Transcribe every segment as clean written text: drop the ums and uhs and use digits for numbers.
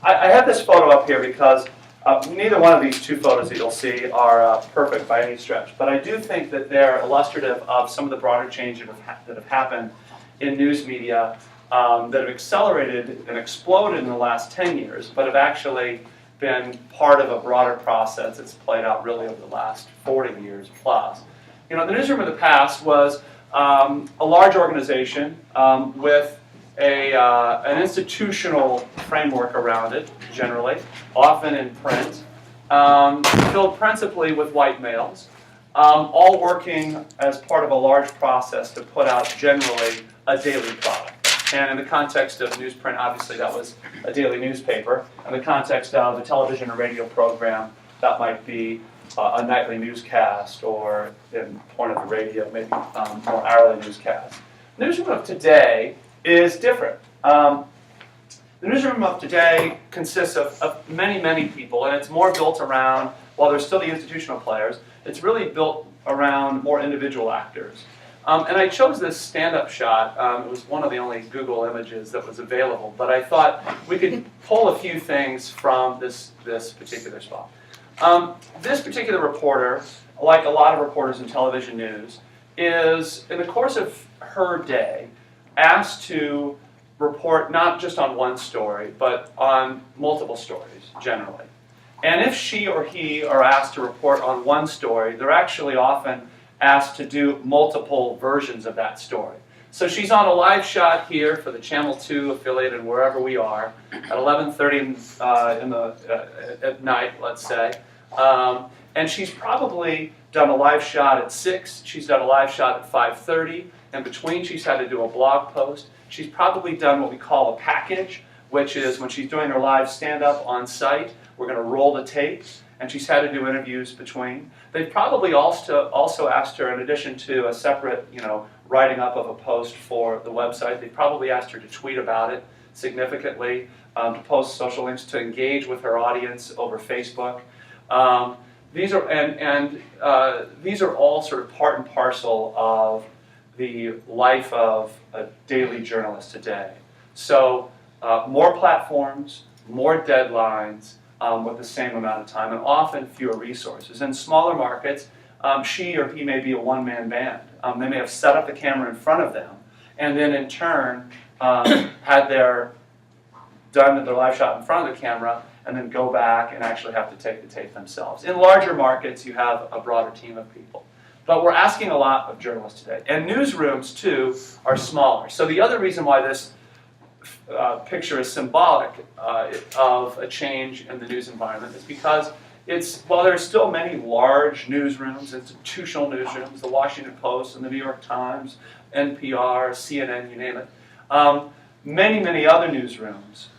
I have this photo up here because neither one of these two photos that you'll see are perfect by any stretch, but I do think that they're illustrative of some of the broader changes that have happened in news media that have accelerated and exploded in the last 10 years, but have actually been part of a broader process that's played out really over the last 40 years plus. You know, the newsroom of the past was a large organization with an institutional framework around it, generally, often in print, filled principally with white males, all working as part of a large process to put out generally a daily product. And in the context of newsprint, obviously that was a daily newspaper. In the context of a television or radio program, that might be a nightly newscast, or in point of the radio, maybe more hourly newscast. The newsroom of today is different. The newsroom of today consists of many, many people, and it's more built around, while there's still the institutional players, it's really built around more individual actors. And I chose this stand-up shot. It was one of the only Google images that was available, but I thought we could pull a few things from this particular spot. This particular reporter, like a lot of reporters in television news, is, in the course of her day, asked to report not just on one story, but on multiple stories, generally. And if she or he are asked to report on one story, they're actually often asked to do multiple versions of that story. So she's on a live shot here for the Channel 2 affiliated wherever we are at 11:30 at night, let's say. And she's probably done a live shot at 6, she's done a live shot at 5:30, in between she's had to do a blog post. She's probably done what we call a package, which is when she's doing her live stand-up on site, we're going to roll the tape, and she's had to do interviews between. They've probably also asked her, in addition to a separate, writing up of a post for the website, they probably asked her to tweet about it significantly, to post social links, to engage with her audience over Facebook. These are all sort of part and parcel of the life of a daily journalist today. So more platforms, more deadlines, with the same amount of time, and often fewer resources. In smaller markets, she or he may be a one-man band. They may have set up the camera in front of them, and then in turn had done their live shot in front of the camera, and then go back and actually have to take the tape themselves. In larger markets, you have a broader team of people. But we're asking a lot of journalists today. And newsrooms, too, are smaller. So the other reason why this picture is symbolic of a change in the news environment is because while there are still many large newsrooms, institutional newsrooms, the Washington Post and the New York Times, NPR, CNN, you name it, many, many other newsrooms,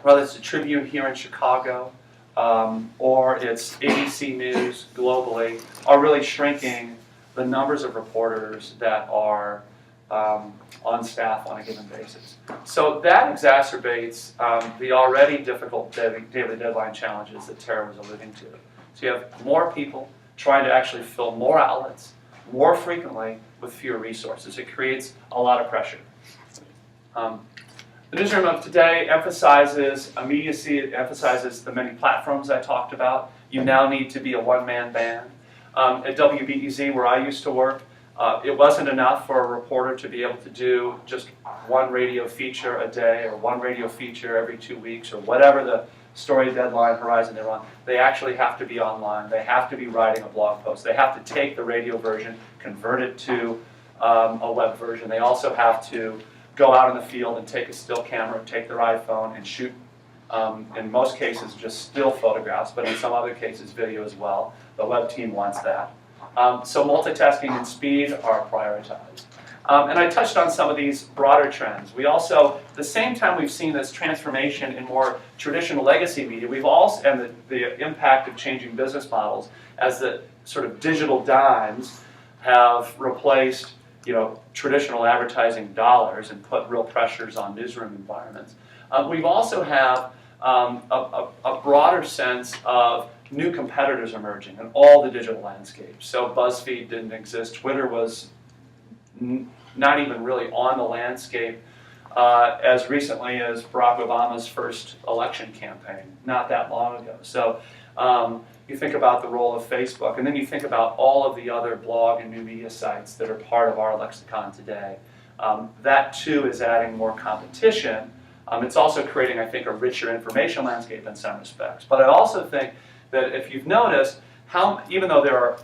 whether it's the Tribune here in Chicago or it's ABC News globally, are really shrinking the numbers of reporters that are on staff on a given basis. So that exacerbates the already difficult daily deadline challenges that Tara was alluding to. So you have more people trying to actually fill more outlets more frequently with fewer resources. It creates a lot of pressure. The newsroom of today emphasizes immediacy. It emphasizes the many platforms I talked about. You now need to be a one-man band. At WBEZ, where I used to work, it wasn't enough for a reporter to be able to do just one radio feature a day or one radio feature every 2 weeks or whatever the story deadline horizon they're on. They actually have to be online. They have to be writing a blog post. They have to take the radio version, convert it to a web version. They also have to go out in the field and take a still camera, take their iPhone and shoot, in most cases, just still photographs, but in some other cases, video as well. The web team wants that. So multitasking and speed are prioritized. And I touched on some of these broader trends. We also, at the same time we've seen this transformation in more traditional legacy media, we've also, and the impact of changing business models as the sort of digital dimes have replaced traditional advertising dollars and put real pressures on newsroom environments. We've also have a broader sense of new competitors emerging in all the digital landscapes. So BuzzFeed didn't exist. Twitter was not even really on the landscape as recently as Barack Obama's first election campaign, not that long ago. So you think about the role of Facebook, and then you think about all of the other blog and new media sites that are part of our lexicon today. That too is adding more competition. It's also creating, I think, a richer information landscape in some respects. But I also think that if you've noticed, even though there are,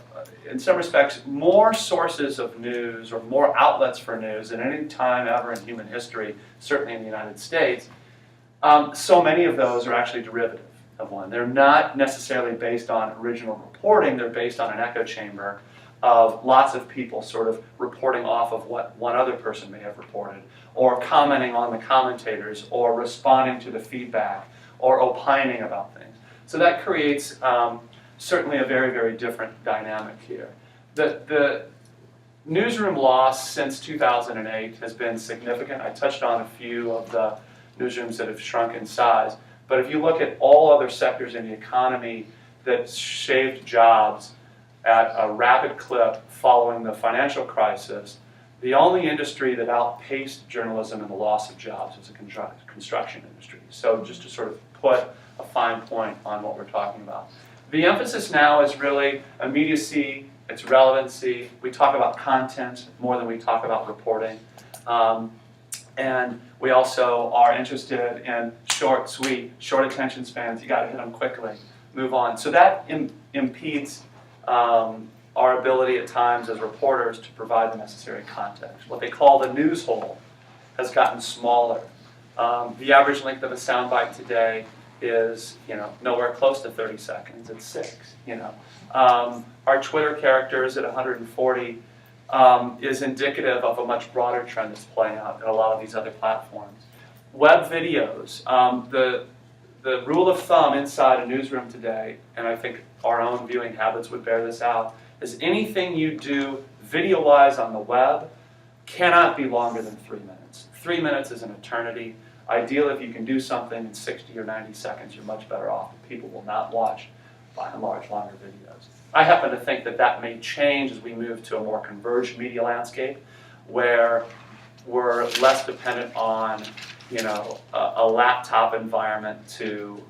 in some respects, more sources of news or more outlets for news than any time ever in human history, certainly in the United States, so many of those are actually derivative of one. They're not necessarily based on original reporting, they're based on an echo chamber of lots of people sort of reporting off of what one other person may have reported, or commenting on the commentators, or responding to the feedback, or opining about things. So that creates certainly a very, very different dynamic here. The newsroom loss since 2008 has been significant. I touched on a few of the newsrooms that have shrunk in size, but if you look at all other sectors in the economy that shaved jobs at a rapid clip following the financial crisis, the only industry that outpaced journalism in the loss of jobs was the construction industry. So just to sort of put a fine point on what we're talking about. The emphasis now is really immediacy, its relevancy. We talk about content more than we talk about reporting. And we also are interested in short, sweet, short attention spans. You got to hit them quickly, move on. So that impedes our ability at times as reporters to provide the necessary context. What they call the news hole has gotten smaller. The average length of a soundbite today is, nowhere close to 30 seconds. It's 6. Our Twitter characters at 140 is indicative of a much broader trend that's playing out in a lot of these other platforms. Web videos. The rule of thumb inside a newsroom today, and I think our own viewing habits would bear this out, is anything you do video-wise on the web cannot be longer than 3 minutes. 3 minutes is an eternity. Ideally, if you can do something in 60 or 90 seconds, you're much better off. People will not watch, by and large, longer videos. I happen to think that that may change as we move to a more converged media landscape, where we're less dependent on a laptop environment to,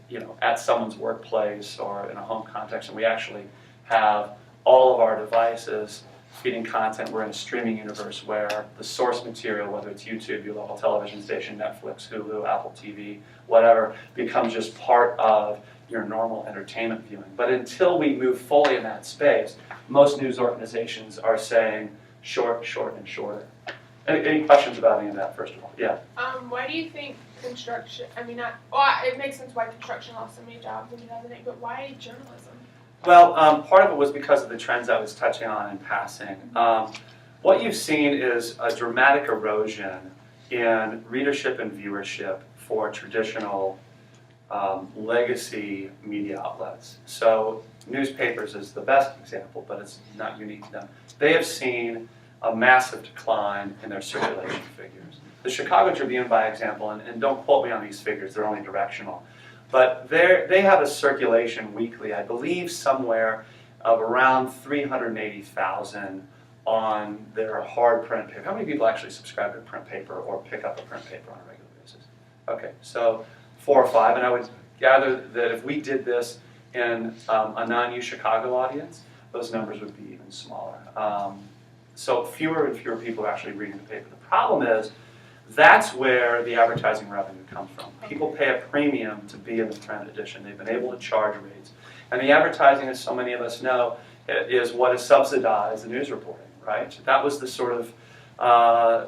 at someone's workplace or in a home context, and we actually have all of our devices feeding content. We're in a streaming universe where the source material, whether it's YouTube, your local television station, Netflix, Hulu, Apple TV, whatever, becomes just part of your normal entertainment viewing. But until we move fully in that space, most news organizations are saying short, short, and shorter. Any questions about any of that, first of all? Yeah. Why do you think construction, it makes sense why construction lost so many jobs in 2008, but why journalism? Well, part of it was because of the trends I was touching on in passing. What you've seen is a dramatic erosion in readership and viewership for traditional legacy media outlets. So newspapers is the best example, but it's not unique to them. They have seen a massive decline in their circulation figures. The Chicago Tribune, by example, and don't quote me on these figures, they're only directional, but they have a circulation weekly, I believe somewhere of around 380,000 on their hard print paper. How many people actually subscribe to print paper or pick up a print paper on a regular basis? Okay, so 4 or 5, and I would gather that if we did this in a non-UChicago audience, those numbers would be even smaller. So fewer and fewer people are actually reading the paper. The problem is, that's where the advertising revenue comes from. People pay a premium to be in the print edition. They've been able to charge rates. And the advertising, as so many of us know, is what has subsidized the news reporting, right? That was the sort of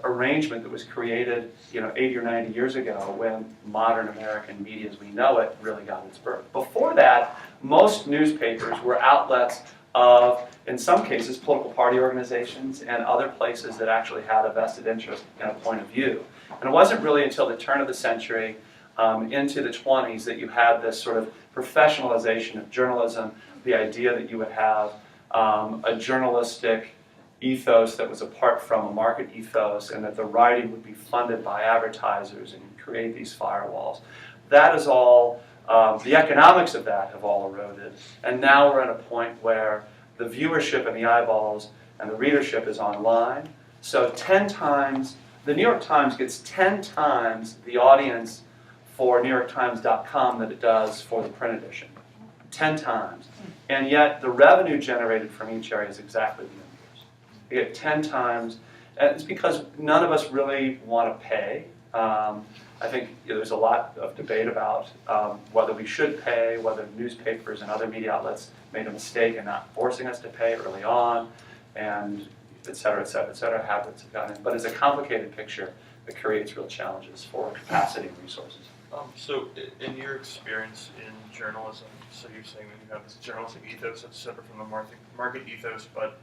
arrangement that was created 80 or 90 years ago when modern American media as we know it really got its birth. Before that, most newspapers were outlets of, in some cases, political party organizations and other places that actually had a vested interest and a point of view. And it wasn't really until the turn of the century, into the 20s, that you had this sort of professionalization of journalism, the idea that you would have a journalistic ethos that was apart from a market ethos, and that the writing would be funded by advertisers and create these firewalls. That is all, the economics of that have all eroded. And now we're at a point where the viewership and the eyeballs and the readership is online. So 10 times the New York Times gets 10 times the audience for NewYorkTimes.com that it does for the print edition. 10 times. And yet the revenue generated from each area is exactly the inverse. You get 10 times, and it's because none of us really want to pay. I think there's a lot of debate about whether we should pay, whether newspapers and other media outlets made a mistake in not forcing us to pay early on, and et cetera, et cetera, et cetera, habits have gotten in. But it's a complicated picture that creates real challenges for capacity and resources. So in your experience in journalism, so you're saying that you have this journalistic ethos that's separate from the market ethos, but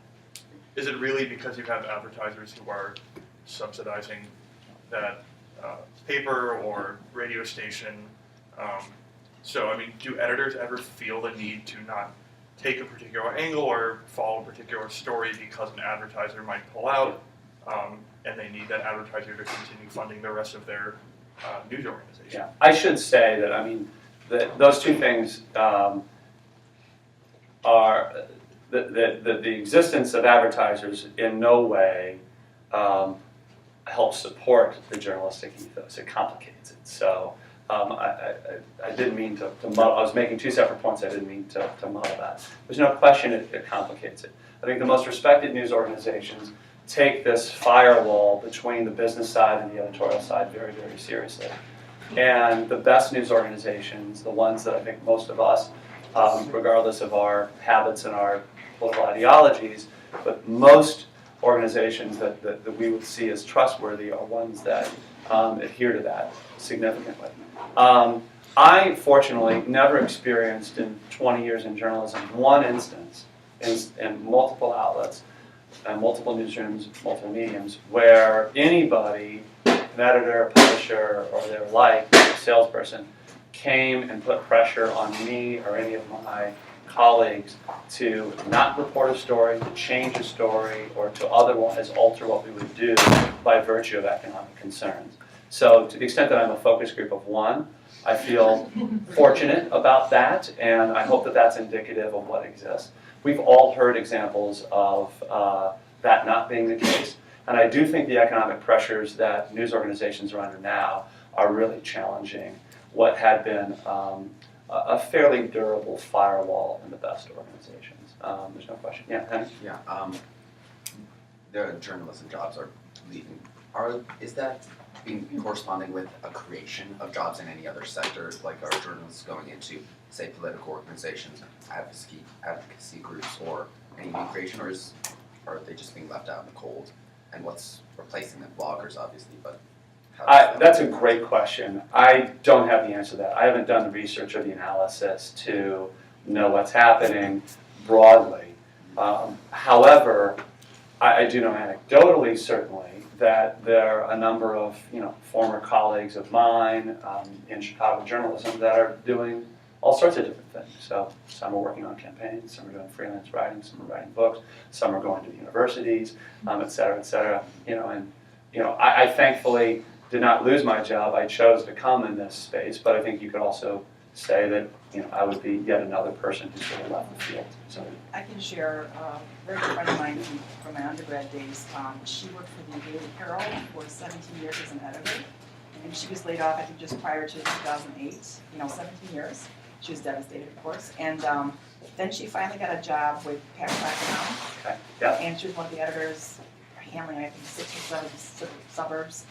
is it really because you have advertisers who are subsidizing that paper or radio station? So, I mean, do editors ever feel the need to not take a particular angle or follow a particular story because an advertiser might pull out, and they need that advertiser to continue funding the rest of their news organization? Yeah, I should say that, I mean, those two things are, the existence of advertisers in no way helps support the journalistic ethos. It complicates it. So I didn't mean to muddle. I was making two separate points. I didn't mean to muddle that. There's no question it complicates it. I think the most respected news organizations take this firewall between the business side and the editorial side very, very seriously. And the best news organizations, the ones that I think most of us, regardless of our habits and our political ideologies, but most organizations that we would see as trustworthy are ones that adhere to that significantly. I, fortunately, never experienced in 20 years in journalism one instance in multiple outlets and multiple newsrooms, multiple mediums, where anybody, an editor, a publisher, or their like, a salesperson, came and put pressure on me or any of my colleagues to not report a story, to change a story, or to otherwise alter what we would do by virtue of economic concerns. So to the extent that I'm a focus group of one, I feel fortunate about that, and I hope that that's indicative of what exists. We've all heard examples of that not being the case, and I do think the economic pressures that news organizations are under now are really challenging what had been a fairly durable firewall in the best organizations. There's no question. Yeah, Henry? Yeah, the journalism jobs are leaving. Is that being corresponding with a creation of jobs in any other sector? Like, are journalists going into, say, political organizations, advocacy groups, or any new creation, or are they just being left out in the cold? And what's replacing them? Bloggers, obviously, but that's a great question. I don't have the answer to that. I haven't done the research or the analysis to know what's happening broadly. However, I do know anecdotally, certainly, that there are a number of former colleagues of mine in Chicago journalism that are doing all sorts of different things. So some are working on campaigns, some are doing freelance writing, some are writing books, some are going to the universities, et cetera, et cetera. I thankfully did not lose my job. I chose to come in this space, but I think you could also say that I would be yet another person who sort of left the field. So I can share a very good friend of mine from my undergrad days. She worked for the Daily Herald for 17 years as an editor, and she was laid off, I think, just prior to 2008. 17 years. She was devastated, of course, and then she finally got a job with Pat Crackenham, okay. Yeah. and she was one of the editors handling, I think, 6 or 7 suburbs.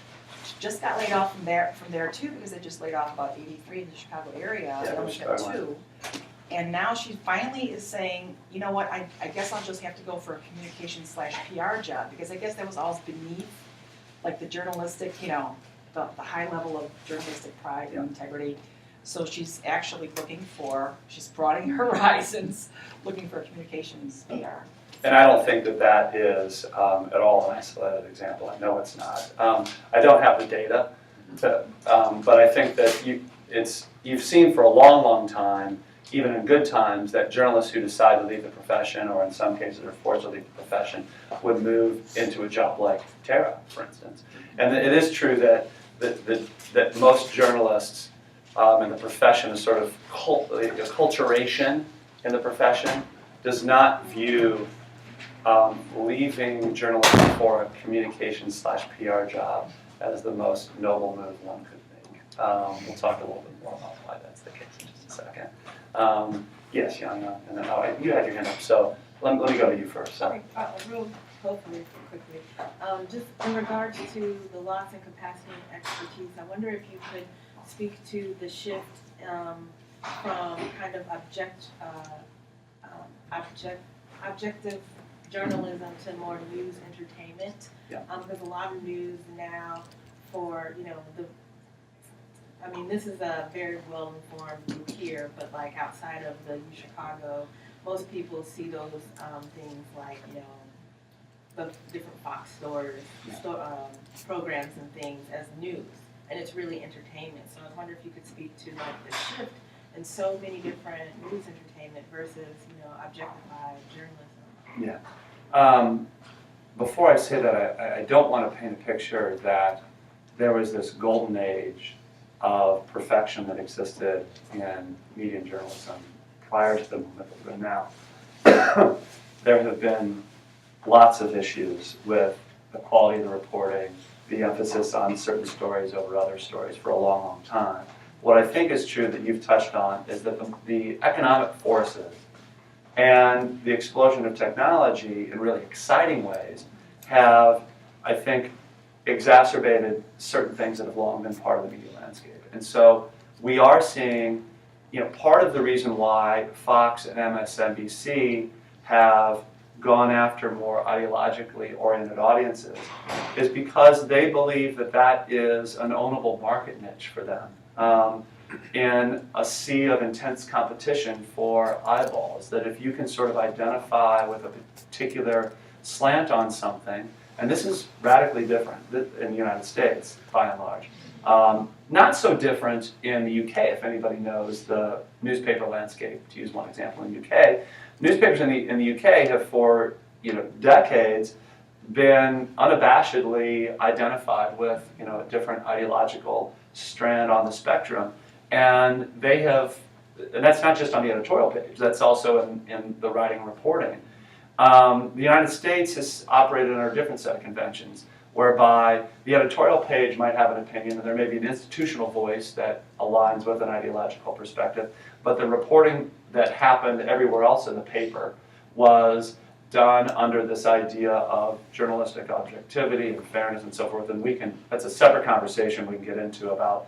She just got laid off from there too, because they just laid off about 83 in the Chicago area. Yeah, they only got 2. And now she finally is saying, you know what, I guess I'll just have to go for a communication/PR job, because I guess that was always beneath, like, the journalistic, the high level of journalistic pride and integrity. So she's actually she's broadening her horizons, looking for a communications PR. And I don't think that is at all an isolated example. I know it's not. I don't have the data, but I think that you've seen for a long, long time, even in good times, that journalists who decide to leave the profession, or in some cases are forced to leave the profession, would move into a job like Tara, for instance. And it is true that most journalists in the profession is sort of acculturation in the profession does not view leaving journalism for a communication/PR job as the most noble move one could make. We'll talk a little bit more about why that's the case in just a second. Yes, Yana, and then you had your hand up, so let me go to you first. So. Okay, hopefully quickly. Just in regards to the loss in capacity and expertise, I wonder if you could speak to the shift from kind of objective journalism to more news entertainment. Yeah. There's a lot of news now for, this is a very well-informed group here, but like outside of the UChicago, most people see those things like, the different Fox stores, programs and things as news, and it's really entertainment. So I wonder if you could speak to like the shift in so many different news entertainment versus, objectified journalism. Yeah. Before I say that, I don't want to paint a picture that there was this golden age of perfection that existed in media and journalism prior to the moment that we're in now. There have been lots of issues with the quality of the reporting, the emphasis on certain stories over other stories for a long, long time. What I think is true that you've touched on is that the economic forces and the explosion of technology in really exciting ways have, I think, exacerbated certain things that have long been part of the media landscape. And so we are seeing, part of the reason why Fox and MSNBC have gone after more ideologically oriented audiences is because they believe that that is an ownable market niche for them. In a sea of intense competition for eyeballs, that if you can sort of identify with a particular slant on something, and this is radically different in the United States, by and large. Not so different in the UK, if anybody knows the newspaper landscape, to use one example in the UK. Newspapers in the UK have for decades been unabashedly identified with a different ideological strand on the spectrum. And they have, and that's not just on the editorial page, that's also in the writing and reporting. The United States has operated under a different set of conventions, whereby the editorial page might have an opinion, and there may be an institutional voice that aligns with an ideological perspective, but the reporting that happened everywhere else in the paper was done under this idea of journalistic objectivity and fairness and so forth. And that's a separate conversation we can get into about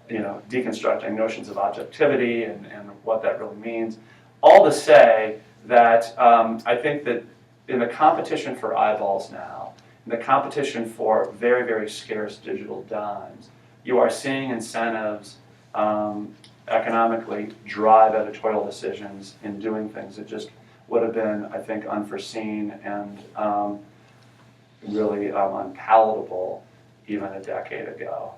deconstructing notions of objectivity and what that really means. All to say that I think that in the competition for eyeballs now, in the competition for very, very scarce digital dimes, you are seeing incentives economically drive editorial decisions in doing things that just would have been, I think, unforeseen and really unpalatable even a decade ago.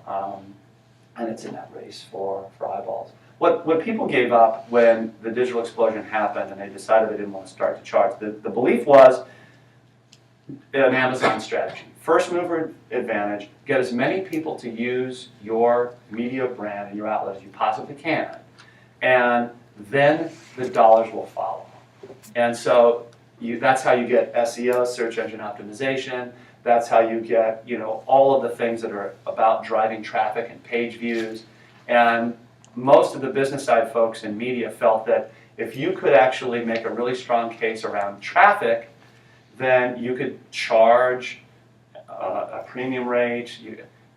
And it's in that race for eyeballs. What people gave up when the digital explosion happened and they decided they didn't want to start to charge, the belief was an Amazon strategy. First mover advantage, get as many people to use your media brand and your outlet as you possibly can, and then the dollars will follow. And so that's how you get SEO, search engine optimization. That's how you get all of the things that are about driving traffic and page views. And most of the business side folks in media felt that if you could actually make a really strong case around traffic, then you could charge a premium rate.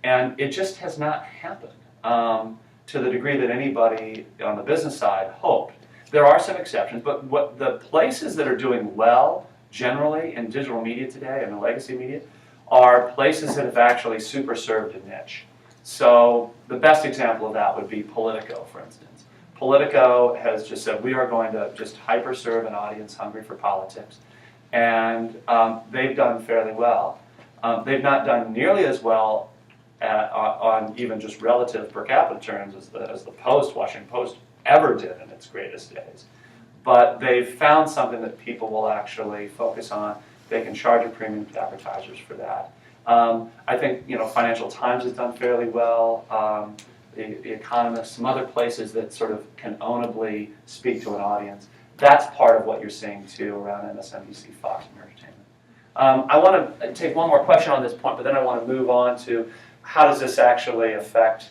And it just has not happened to the degree that anybody on the business side hoped. There are some exceptions, but what the places that are doing well generally in digital media today and the legacy media are places that have actually super served a niche. So the best example of that would be Politico, for instance. Politico has just said, we are going to just hyper serve an audience hungry for politics. And they've done fairly well. They've not done nearly as well on even just relative per capita terms as the Washington Post ever did in its greatest days. But they've found something that people will actually focus on. They can charge a premium to advertisers for that. I think Financial Times has done fairly well. The Economist, some other places that sort of can ownably speak to an audience. That's part of what you're seeing too around MSNBC, Fox, and entertainment. I want to take one more question on this point, but then I want to move on to how does this actually affect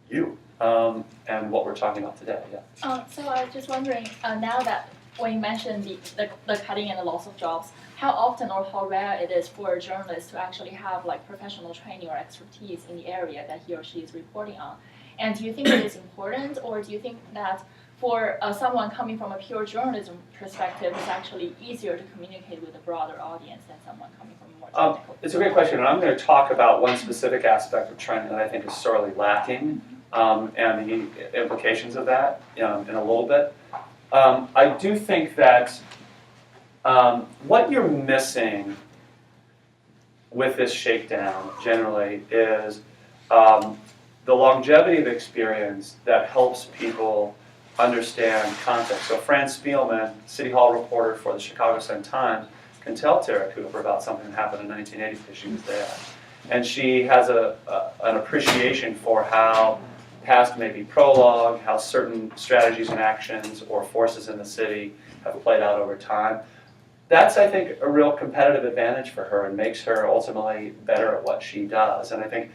you and what we're talking about today. Yeah. So I was just wondering, now that when you mentioned the cutting and the loss of jobs, how often or how rare it is for a journalist to actually have like professional training or expertise in the area that he or she is reporting on? And do you think it is important, or do you think that for someone coming from a pure journalism perspective, it's actually easier to communicate with a broader audience than someone coming from a more technical? It's a great question, and I'm going to talk about one specific aspect of training that I think is sorely lacking, and the implications of that in a little bit. I do think that what you're missing with this shakedown generally is the longevity of experience that helps people understand context. So Fran Spielman, City Hall reporter for the Chicago Sun-Times, can tell Tara Cooper about something that happened in 1980 because she was there. And she has an appreciation for how past maybe prologue, how certain strategies and actions or forces in the city have played out over time. That's, I think, a real competitive advantage for her and makes her ultimately better at what she does. And I think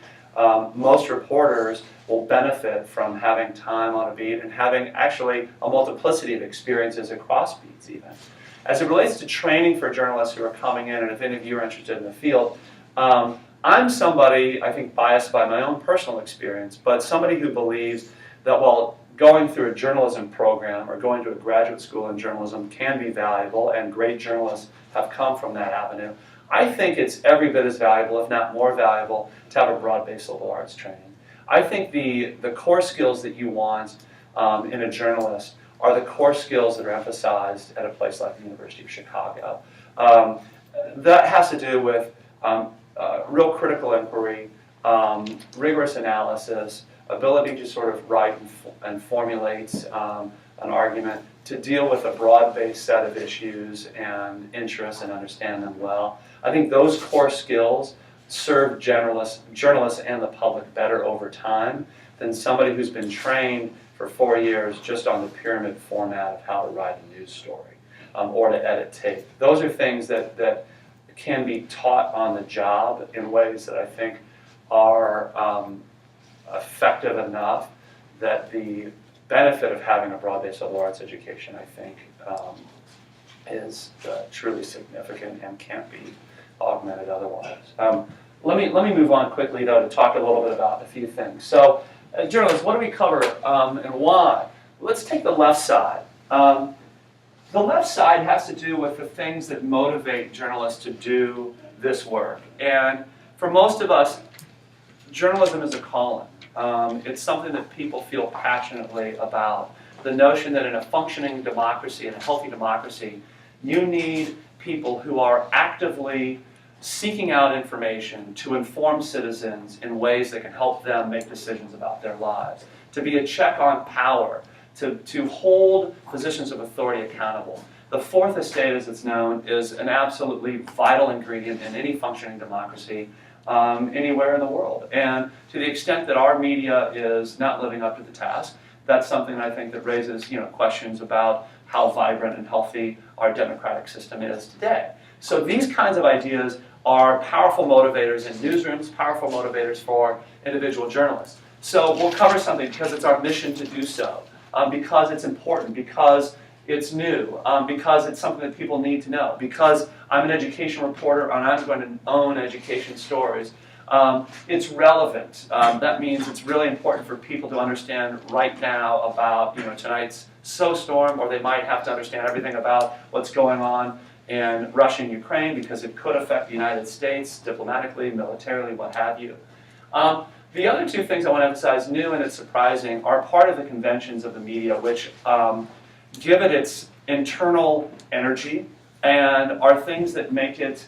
most reporters will benefit from having time on a beat and having actually a multiplicity of experiences across beats even. As it relates to training for journalists who are coming in, and if any of you are interested in the field, I'm somebody, I think, biased by my own personal experience, but somebody who believes that while going through a journalism program or going to a graduate school in journalism can be valuable, and great journalists have come from that avenue, I think it's every bit as valuable, if not more valuable, to have a broad-based liberal arts training. I think the core skills that you want in a journalist are the core skills that are emphasized at a place like the University of Chicago. That has to do with real critical inquiry, rigorous analysis, ability to sort of write and formulate an argument, to deal with a broad-based set of issues and interests and understand them well. I think those core skills serve journalists and the public better over time than somebody who's been trained for 4 years just on the pyramid format of how to write a news story or to edit tape. Those are things that can be taught on the job in ways that I think are effective enough that the benefit of having a broad-based liberal arts education, I think, is truly significant and can't be augmented otherwise. Let me move on quickly, though, to talk a little bit about a few things. So, as journalists, what do we cover and why? Let's take the left side. The left side has to do with the things that motivate journalists to do this work. And for most of us, journalism is a calling. It's something that people feel passionately about. The notion that in a functioning democracy, in a healthy democracy, you need people who are actively seeking out information to inform citizens in ways that can help them make decisions about their lives, to be a check on power, to hold positions of authority accountable. The fourth estate, as it's known, is an absolutely vital ingredient in any functioning democracy anywhere in the world. And to the extent that our media is not living up to the task, that's something I think that raises questions about how vibrant and healthy our democratic system is today. So these kinds of ideas are powerful motivators in newsrooms, powerful motivators for individual journalists. So we'll cover something because it's our mission to do so, because it's important, because it's new, because it's something that people need to know, because I'm an education reporter and I'm going to own education stories. It's relevant. That means it's really important for people to understand right now about tonight's snowstorm, or they might have to understand everything about what's going on in Russia and Ukraine because it could affect the United States diplomatically, militarily, what have you. The other two things I want to emphasize, new and it's surprising, are part of the conventions of the media, which give it its internal energy and are things that make it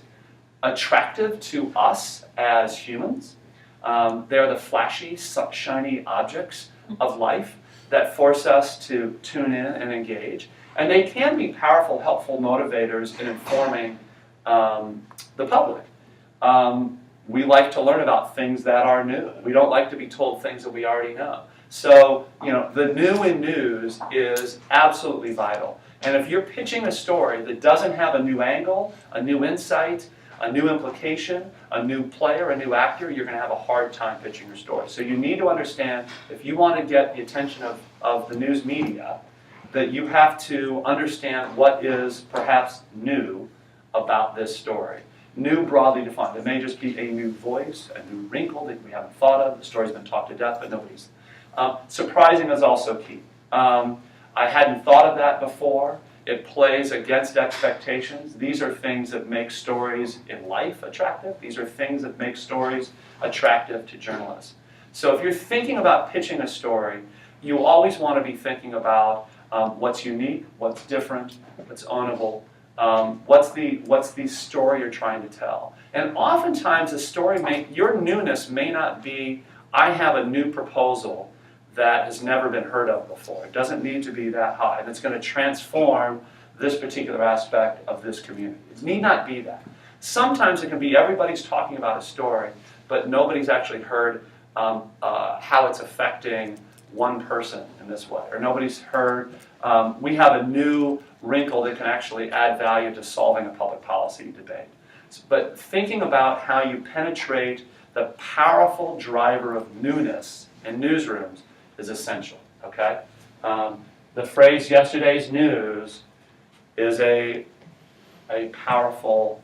attractive to us as humans. They're the flashy, shiny objects of life that force us to tune in and engage. And they can be powerful, helpful motivators in informing the public. We like to learn about things that are new. We don't like to be told things that we already know. So, the new in news is absolutely vital. And if you're pitching a story that doesn't have a new angle, a new insight, a new implication, a new player, a new actor, you're going to have a hard time pitching your story. So you need to understand, if you want to get the attention of the news media, that you have to understand what is perhaps new about this story. New, broadly defined. It may just be a new voice, a new wrinkle that we haven't thought of. The story's been talked to death, but nobody's. Surprising is also key. I hadn't thought of that before. It plays against expectations. These are things that make stories in life attractive. These are things that make stories attractive to journalists. So if you're thinking about pitching a story, you always want to be thinking about what's unique, what's different, what's ownable, what's the story you're trying to tell. And oftentimes your newness may not be, I have a new proposal that has never been heard of before. It doesn't need to be that high. And it's going to transform this particular aspect of this community. It need not be that. Sometimes it can be everybody's talking about a story, but nobody's actually heard how it's affecting one person in this way. Or nobody's heard, we have a new wrinkle that can actually add value to solving a public policy debate. But thinking about how you penetrate the powerful driver of newness in newsrooms is essential, okay? The phrase yesterday's news is a powerful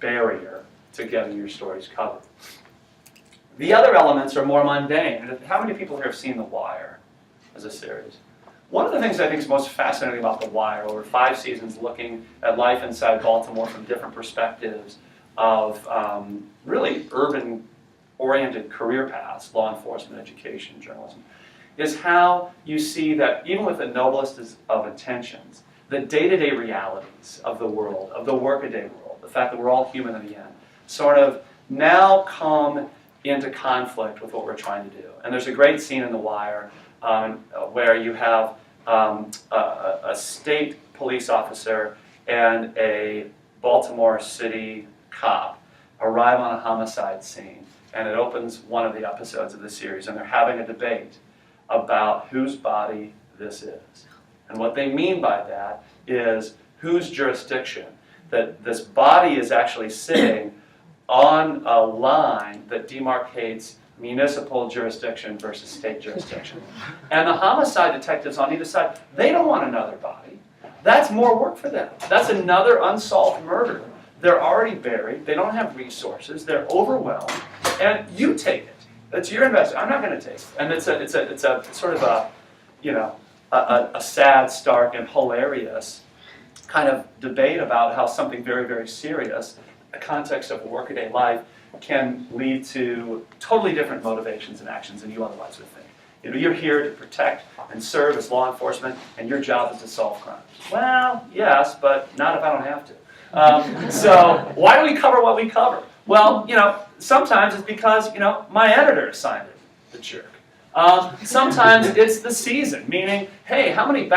barrier to getting your stories covered. The other elements are more mundane. How many people here have seen The Wire as a series? One of the things I think is most fascinating about The Wire, over 5 seasons looking at life inside Baltimore from different perspectives of really urban-oriented career paths, law enforcement, education, journalism, is how you see that even with the noblest of intentions, the day-to-day realities of the world, of the workaday world, the fact that we're all human in the end, sort of now come into conflict with what we're trying to do. And there's a great scene in The Wire where you have a state police officer and a Baltimore City cop arrive on a homicide scene, and it opens one of the episodes of the series, and they're having a debate about whose body this is. And what they mean by that is whose jurisdiction, that this body is actually sitting on a line that demarcates municipal jurisdiction versus state jurisdiction. And the homicide detectives on either side, they don't want another body. That's more work for them. That's another unsolved murder. They're already buried. They don't have resources. They're overwhelmed. And you take it. It's your investment. I'm not going to take it. And it's a sort of a sad, stark, and hilarious kind of debate about how something very, very serious, the context of workaday life, can lead to totally different motivations and actions than you otherwise would think. You're here to protect and serve as law enforcement, and your job is to solve crimes. Well, yes, but not if I don't have to. So why do we cover what we cover? Well, sometimes it's because, my editor assigned it, the jerk. Sometimes it's the season, meaning, hey, how many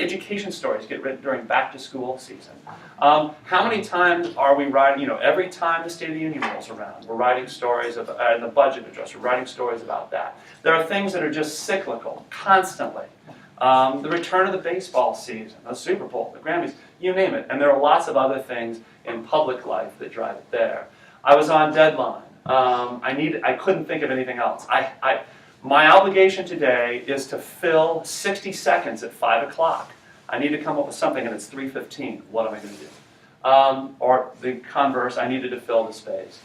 education stories get written during back-to-school season? How many times are we writing, every time the State of the Union rolls around, we're writing stories in the budget address, we're writing stories about that. There are things that are just cyclical, constantly. The return of the baseball season, the Super Bowl, the Grammys, you name it. And there are lots of other things in public life that drive it there. I was on deadline. I couldn't think of anything else. My obligation today is to fill 60 seconds at 5 o'clock. I need to come up with something and it's 3:15. What am I going to do? Or the converse, I needed to fill the space.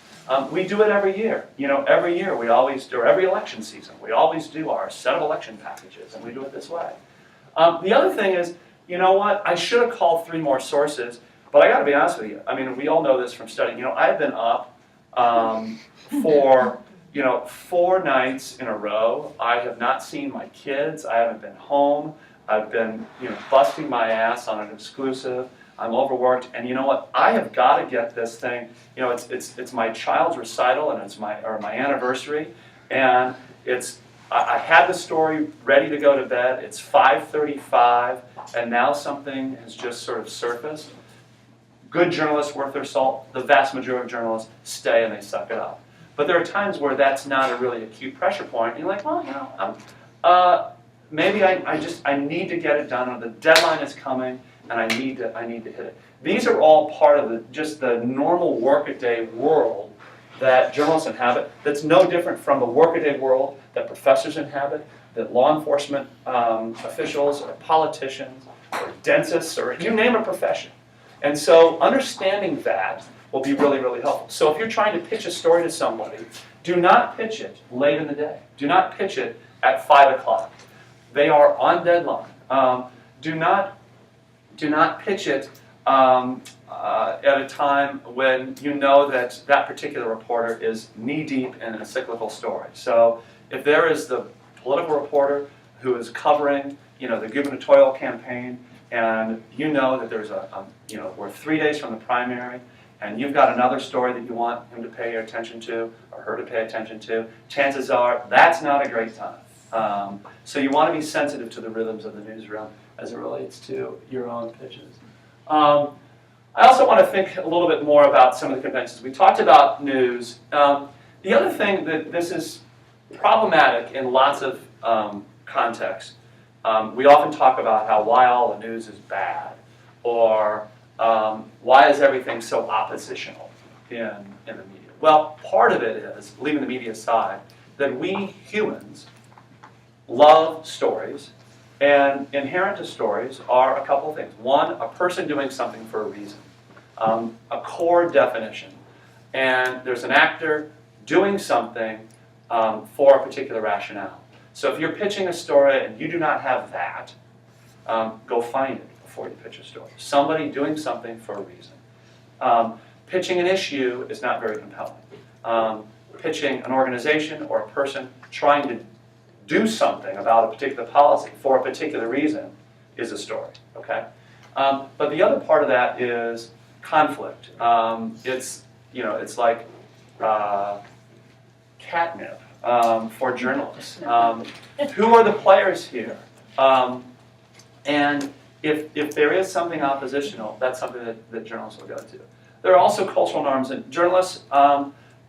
We do it every year. Every year we always do, or every election season, we always do our set of election packages, and we do it this way. The other thing is, I should have called 3 more sources, but I got to be honest with you. I mean, we all know this from studying. I've been up for 4 nights in a row. I have not seen my kids. I haven't been home. I've been busting my ass on an exclusive. I'm overworked, and you know what? I have got to get this thing. It's my child's recital, and it's my anniversary, and I had the story ready to go to bed. It's 5:35, and now something has just sort of surfaced. Good journalists worth their salt. The vast majority of journalists stay and they suck it up. But there are times where that's not a really acute pressure point. And you're like, well, maybe I need to get it done, or the deadline is coming, and I need to hit it. These are all part of just the normal workaday world that journalists inhabit. That's no different from the workaday world that professors inhabit, that law enforcement officials, or politicians, or dentists, or you name a profession. And so understanding that will be really, really helpful. So if you're trying to pitch a story to somebody, do not pitch it late in the day. Do not pitch it at 5 o'clock. They are on deadline. Do not pitch it at a time when you know that that particular reporter is knee-deep in a cyclical story. So if there is the political reporter who is covering, the gubernatorial campaign, and you know that there's we're 3 days from the primary, and you've got another story that you want him to pay your attention to, or her to pay attention to, chances are that's not a great time. So you want to be sensitive to the rhythms of the newsroom as it relates to your own pitches. I also want to think a little bit more about some of the conventions. We talked about news. The other thing that this is problematic in lots of contexts, we often talk about how why all the news is bad, or why is everything so oppositional in the media? Well, part of it is, leaving the media aside, that we humans love stories, and inherent to stories are a couple of things. One, a person doing something for a reason, a core definition, and there's an actor doing something for a particular rationale. So if you're pitching a story and you do not have that, go find it before you pitch a story. Somebody doing something for a reason. Pitching an issue is not very compelling. Pitching an organization or a person trying to do something about a particular policy for a particular reason is a story, okay? But the other part of that is conflict. It's like catnip for journalists. Who are the players here? And if there is something oppositional, that's something that journalists will go to. There are also cultural norms, and journalists,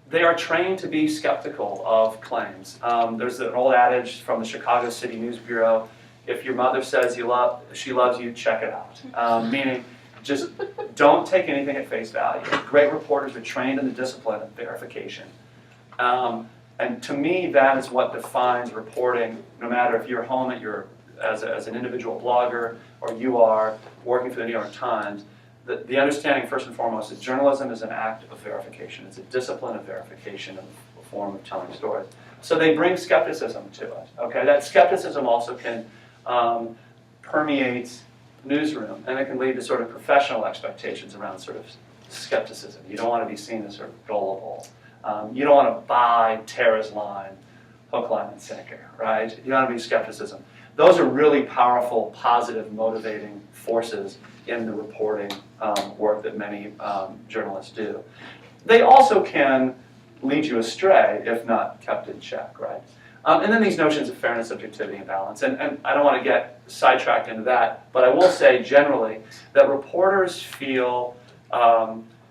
they are trained to be skeptical of claims. There's an old adage from the Chicago City News Bureau, if your mother says she loves you, check it out. Meaning, just don't take anything at face value. Great reporters are trained in the discipline of verification. And to me, that is what defines reporting, no matter if you're home at as an individual blogger, or you are working for the New York Times. The understanding, first and foremost, that journalism is an act of verification. It's a discipline of verification, a form of telling stories. So they bring skepticism to it. Okay, that skepticism also can permeate newsroom, and it can lead to sort of professional expectations around sort of skepticism. You don't want to be seen as sort of gullible. You don't want to buy Tara's line, hook, line, and sinker, right? You want to be skepticism. Those are really powerful, positive, motivating forces in the reporting work that many journalists do. They also can lead you astray if not kept in check, right? And then these notions of fairness, objectivity, and balance. And I don't want to get sidetracked into that, but I will say generally that reporters feel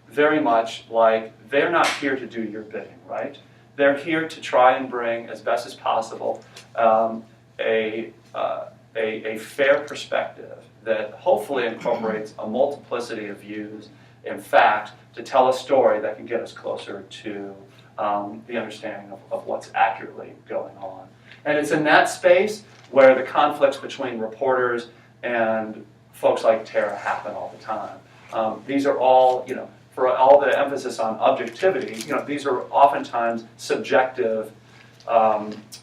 very much like they're not here to do your bidding, right? They're here to try and bring, as best as possible, a fair perspective that hopefully incorporates a multiplicity of views, in fact, to tell a story that can get us closer to the understanding of what's accurately going on. And it's in that space where the conflicts between reporters and folks like Tara happen all the time. These are all, for all the emphasis on objectivity, these are oftentimes subjective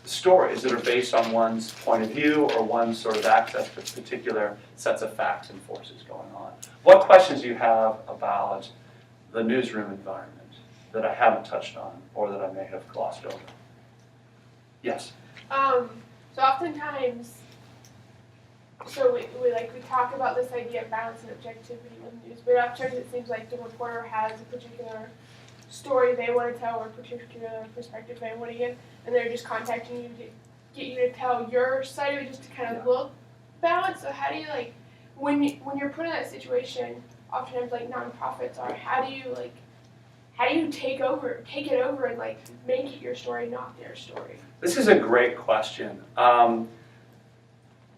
stories that are based on one's point of view or one's sort of access to particular sets of facts and forces going on. What questions do you have about the newsroom environment that I haven't touched on or that I may have glossed over? Yes? So oftentimes, we talk about this idea of balance and objectivity with news, but oftentimes it seems like the reporter has a particular story they want to tell or a particular perspective they want to give, and they're just contacting you to get you to tell your side of it just to kind of look balanced. So how do you, when you're put in that situation, oftentimes nonprofits are, how do you take it over and make it your story, not their story? This is a great question.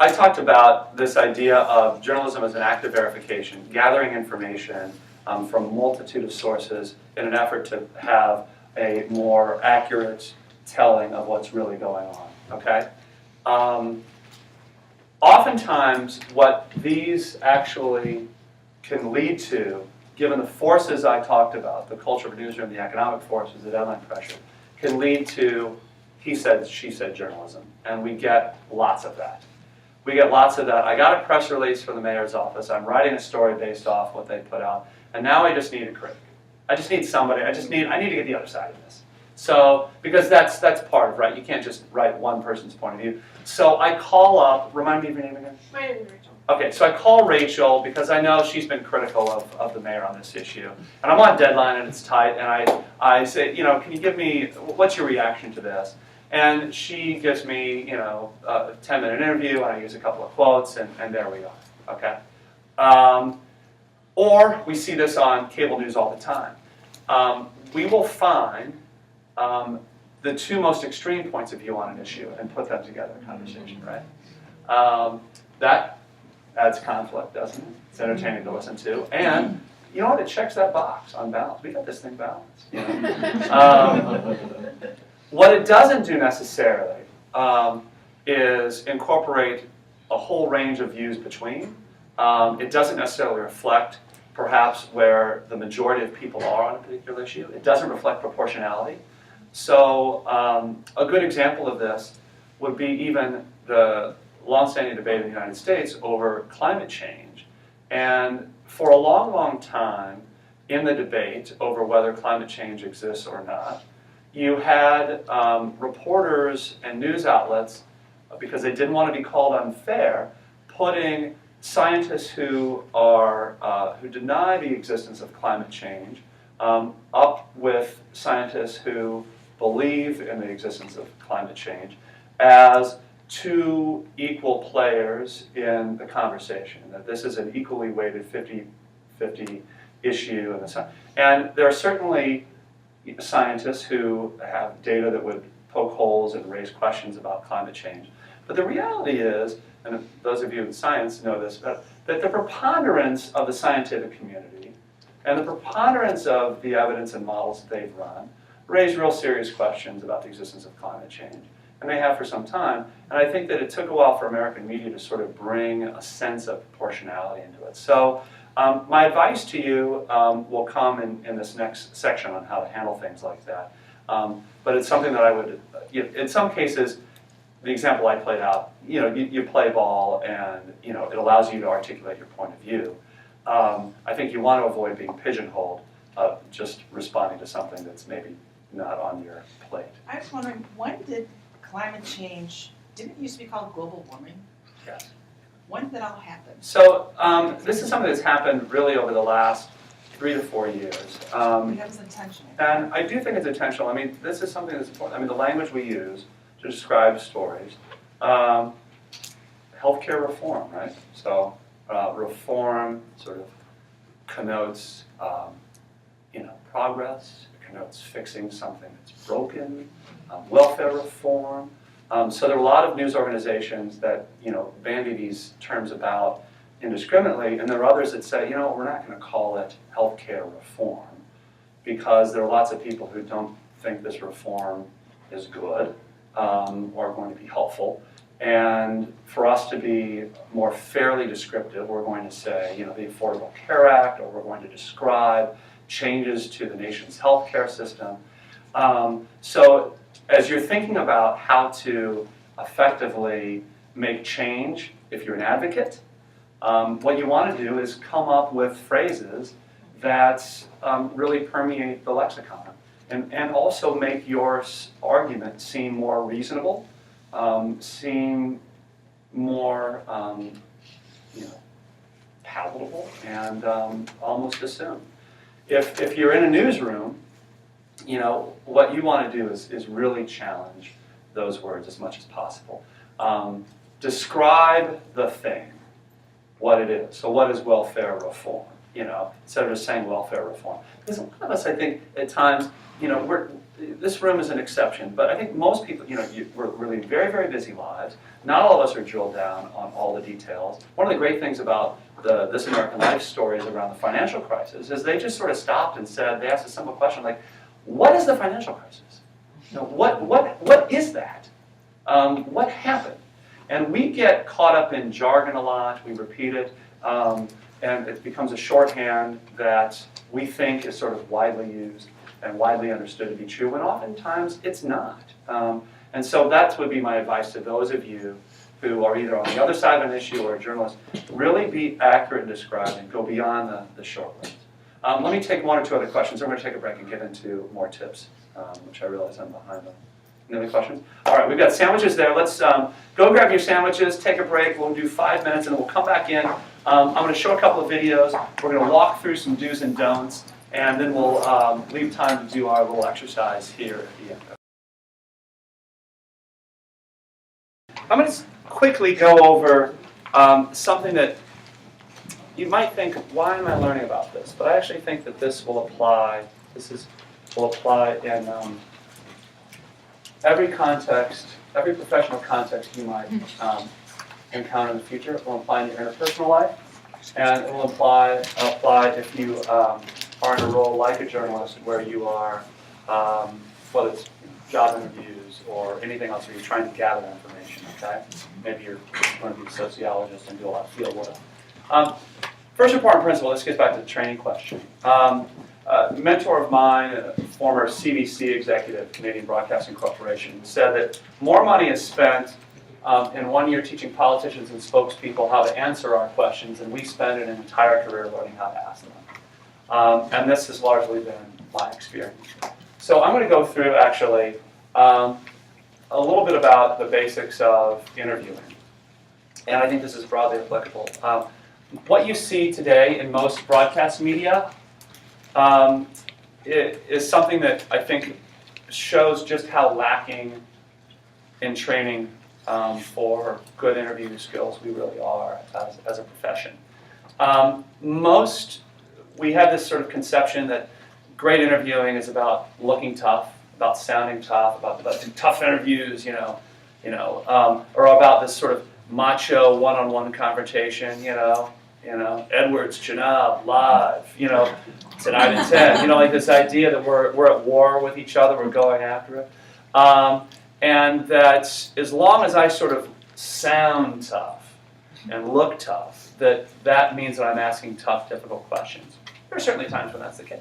I talked about this idea of journalism as an act of verification, gathering information from a multitude of sources in an effort to have a more accurate telling of what's really going on, okay? Oftentimes, what these actually can lead to, given the forces I talked about, the culture of a newsroom, the economic forces, the deadline pressure, can lead to he said, she said journalism, and we get lots of that. We get lots of that. I got a press release from the mayor's office. I'm writing a story based off what they put out, and now I just need a critic. I just need somebody. I need to get the other side of this. So, because that's part of, right? You can't just write one person's point of view. So I call up, remind me of your name again? My name is Rachel. Okay, so I call Rachel because I know she's been critical of the mayor on this issue. And I'm on deadline and it's tight, and I say, can you give me, what's your reaction to this? And she gives me, a 10-minute interview, and I use a couple of quotes, and there we are, okay? Or we see this on cable news all the time. We will find the two most extreme points of view on an issue and put them together in conversation, right? That adds conflict, doesn't it? It's entertaining to listen to. And you know what? It checks that box on balance. We got this thing balanced. What it doesn't do necessarily is incorporate a whole range of views between. It doesn't necessarily reflect perhaps where the majority of people are on a particular issue. It doesn't reflect proportionality. So a good example of this would be even the long-standing debate in the United States over climate change. And for a long, long time in the debate over whether climate change exists or not, you had reporters and news outlets, because they didn't want to be called unfair, putting scientists who deny the existence of climate change up with scientists who believe in the existence of climate change as two equal players in the conversation, that this is an equally weighted 50-50 issue. And there are certainly scientists who have data that would poke holes and raise questions about climate change. But the reality is, and those of you in science know this, that the preponderance of the scientific community and the preponderance of the evidence and models that they've run raise real serious questions about the existence of climate change. And they have for some time. And I think that it took a while for American media to sort of bring a sense of proportionality into it. So my advice to you will come in this next section on how to handle things like that. But it's something that I would, in some cases, the example I played out, you play ball and it allows you to articulate your point of view. I think you want to avoid being pigeonholed, just responding to something that's maybe not on your plate. I was wondering, when did climate change, didn't it used to be called global warming? Yes. When did that all happen? So this is something that's happened really over the last 3 to 4 years. That was intentional. And I do think it's intentional. I mean, this is something that's important. I mean, the language we use to describe stories. Healthcare reform, right? So reform sort of connotes, progress. It connotes fixing something that's broken. Welfare reform. So there are a lot of news organizations that bandy these terms about indiscriminately, and there are others that say, we're not going to call it healthcare reform because there are lots of people who don't think this reform is good or going to be helpful. And for us to be more fairly descriptive, we're going to say, the Affordable Care Act, or we're going to describe changes to the nation's healthcare system. So as you're thinking about how to effectively make change, if you're an advocate, what you want to do is come up with phrases that really permeate the lexicon and also make your argument seem more reasonable, seem more palatable, and almost assumed. If you're in a newsroom, what you want to do is really challenge those words as much as possible. Describe the thing, what it is. So what is welfare reform? instead of just saying welfare reform. Because a lot of us, I think, at times, this room is an exception, but I think most people, we're really very, very busy lives. Not all of us are drilled down on all the details. One of the great things about the This American Life stories around the financial crisis is they just sort of stopped and said, they asked a simple question like, what is the financial crisis? What is that? What happened? And we get caught up in jargon a lot, we repeat it, and it becomes a shorthand that we think is sort of widely used and widely understood to be true, when oftentimes it's not. And so that would be my advice to those of you who are either on the other side of an issue or a journalist. Really be accurate in describing, go beyond the short words. Let me take one or two other questions. I'm going to take a break and get into more tips, which I realize I'm behind them. Any other questions? All right, we've got sandwiches there. Let's go grab your sandwiches, take a break. We'll do 5 minutes and then we'll come back in. I'm going to show a couple of videos. We're going to walk through some do's and don'ts, and then we'll leave time to do our little exercise here at the end. I'm going to quickly go over something that you might think, why am I learning about this? But I actually think that this will apply. Will apply in every context, every professional context you might encounter in the future. It will apply in your interpersonal life, and it will apply if you are in a role like a journalist where you are, whether it's job interviews or anything else where you're trying to gather information, okay? Maybe you're going to be a sociologist and do a lot of field work. First important principle, this gets back to the training question. A mentor of mine, a former CBC executive, Canadian Broadcasting Corporation, said that more money is spent in 1 year teaching politicians and spokespeople how to answer our questions than we spend in an entire career learning how to ask them. And this has largely been my experience. So I'm going to go through, actually, a little bit about the basics of interviewing. And I think this is broadly applicable. What you see today in most broadcast media is something that I think shows just how lacking in training for good interview skills we really are as a profession. We have this sort of conception that great interviewing is about looking tough, about sounding tough, about tough interviews, or about this sort of macho one-on-one confrontation, Edwards, Chenab, live, tonight at 10, like this idea that we're at war with each other, we're going after it. And that as long as I sort of sound tough and look tough, that means that I'm asking tough, difficult questions. There are certainly times when that's the case.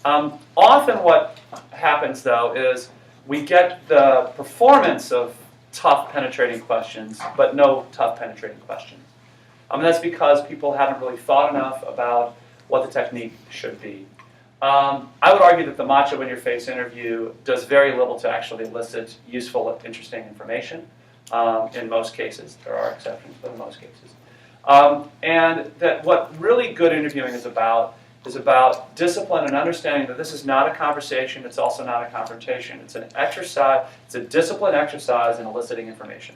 Often what happens, though, is we get the performance of tough, penetrating questions, but no tough, penetrating questions. That's because people haven't really thought enough about what the technique should be. I would argue that the macho in your face interview does very little to actually elicit useful, interesting information. In most cases, there are exceptions, but in most cases. And that what really good interviewing is about discipline and understanding that this is not a conversation, it's also not a confrontation. It's an exercise, it's a disciplined exercise in eliciting information.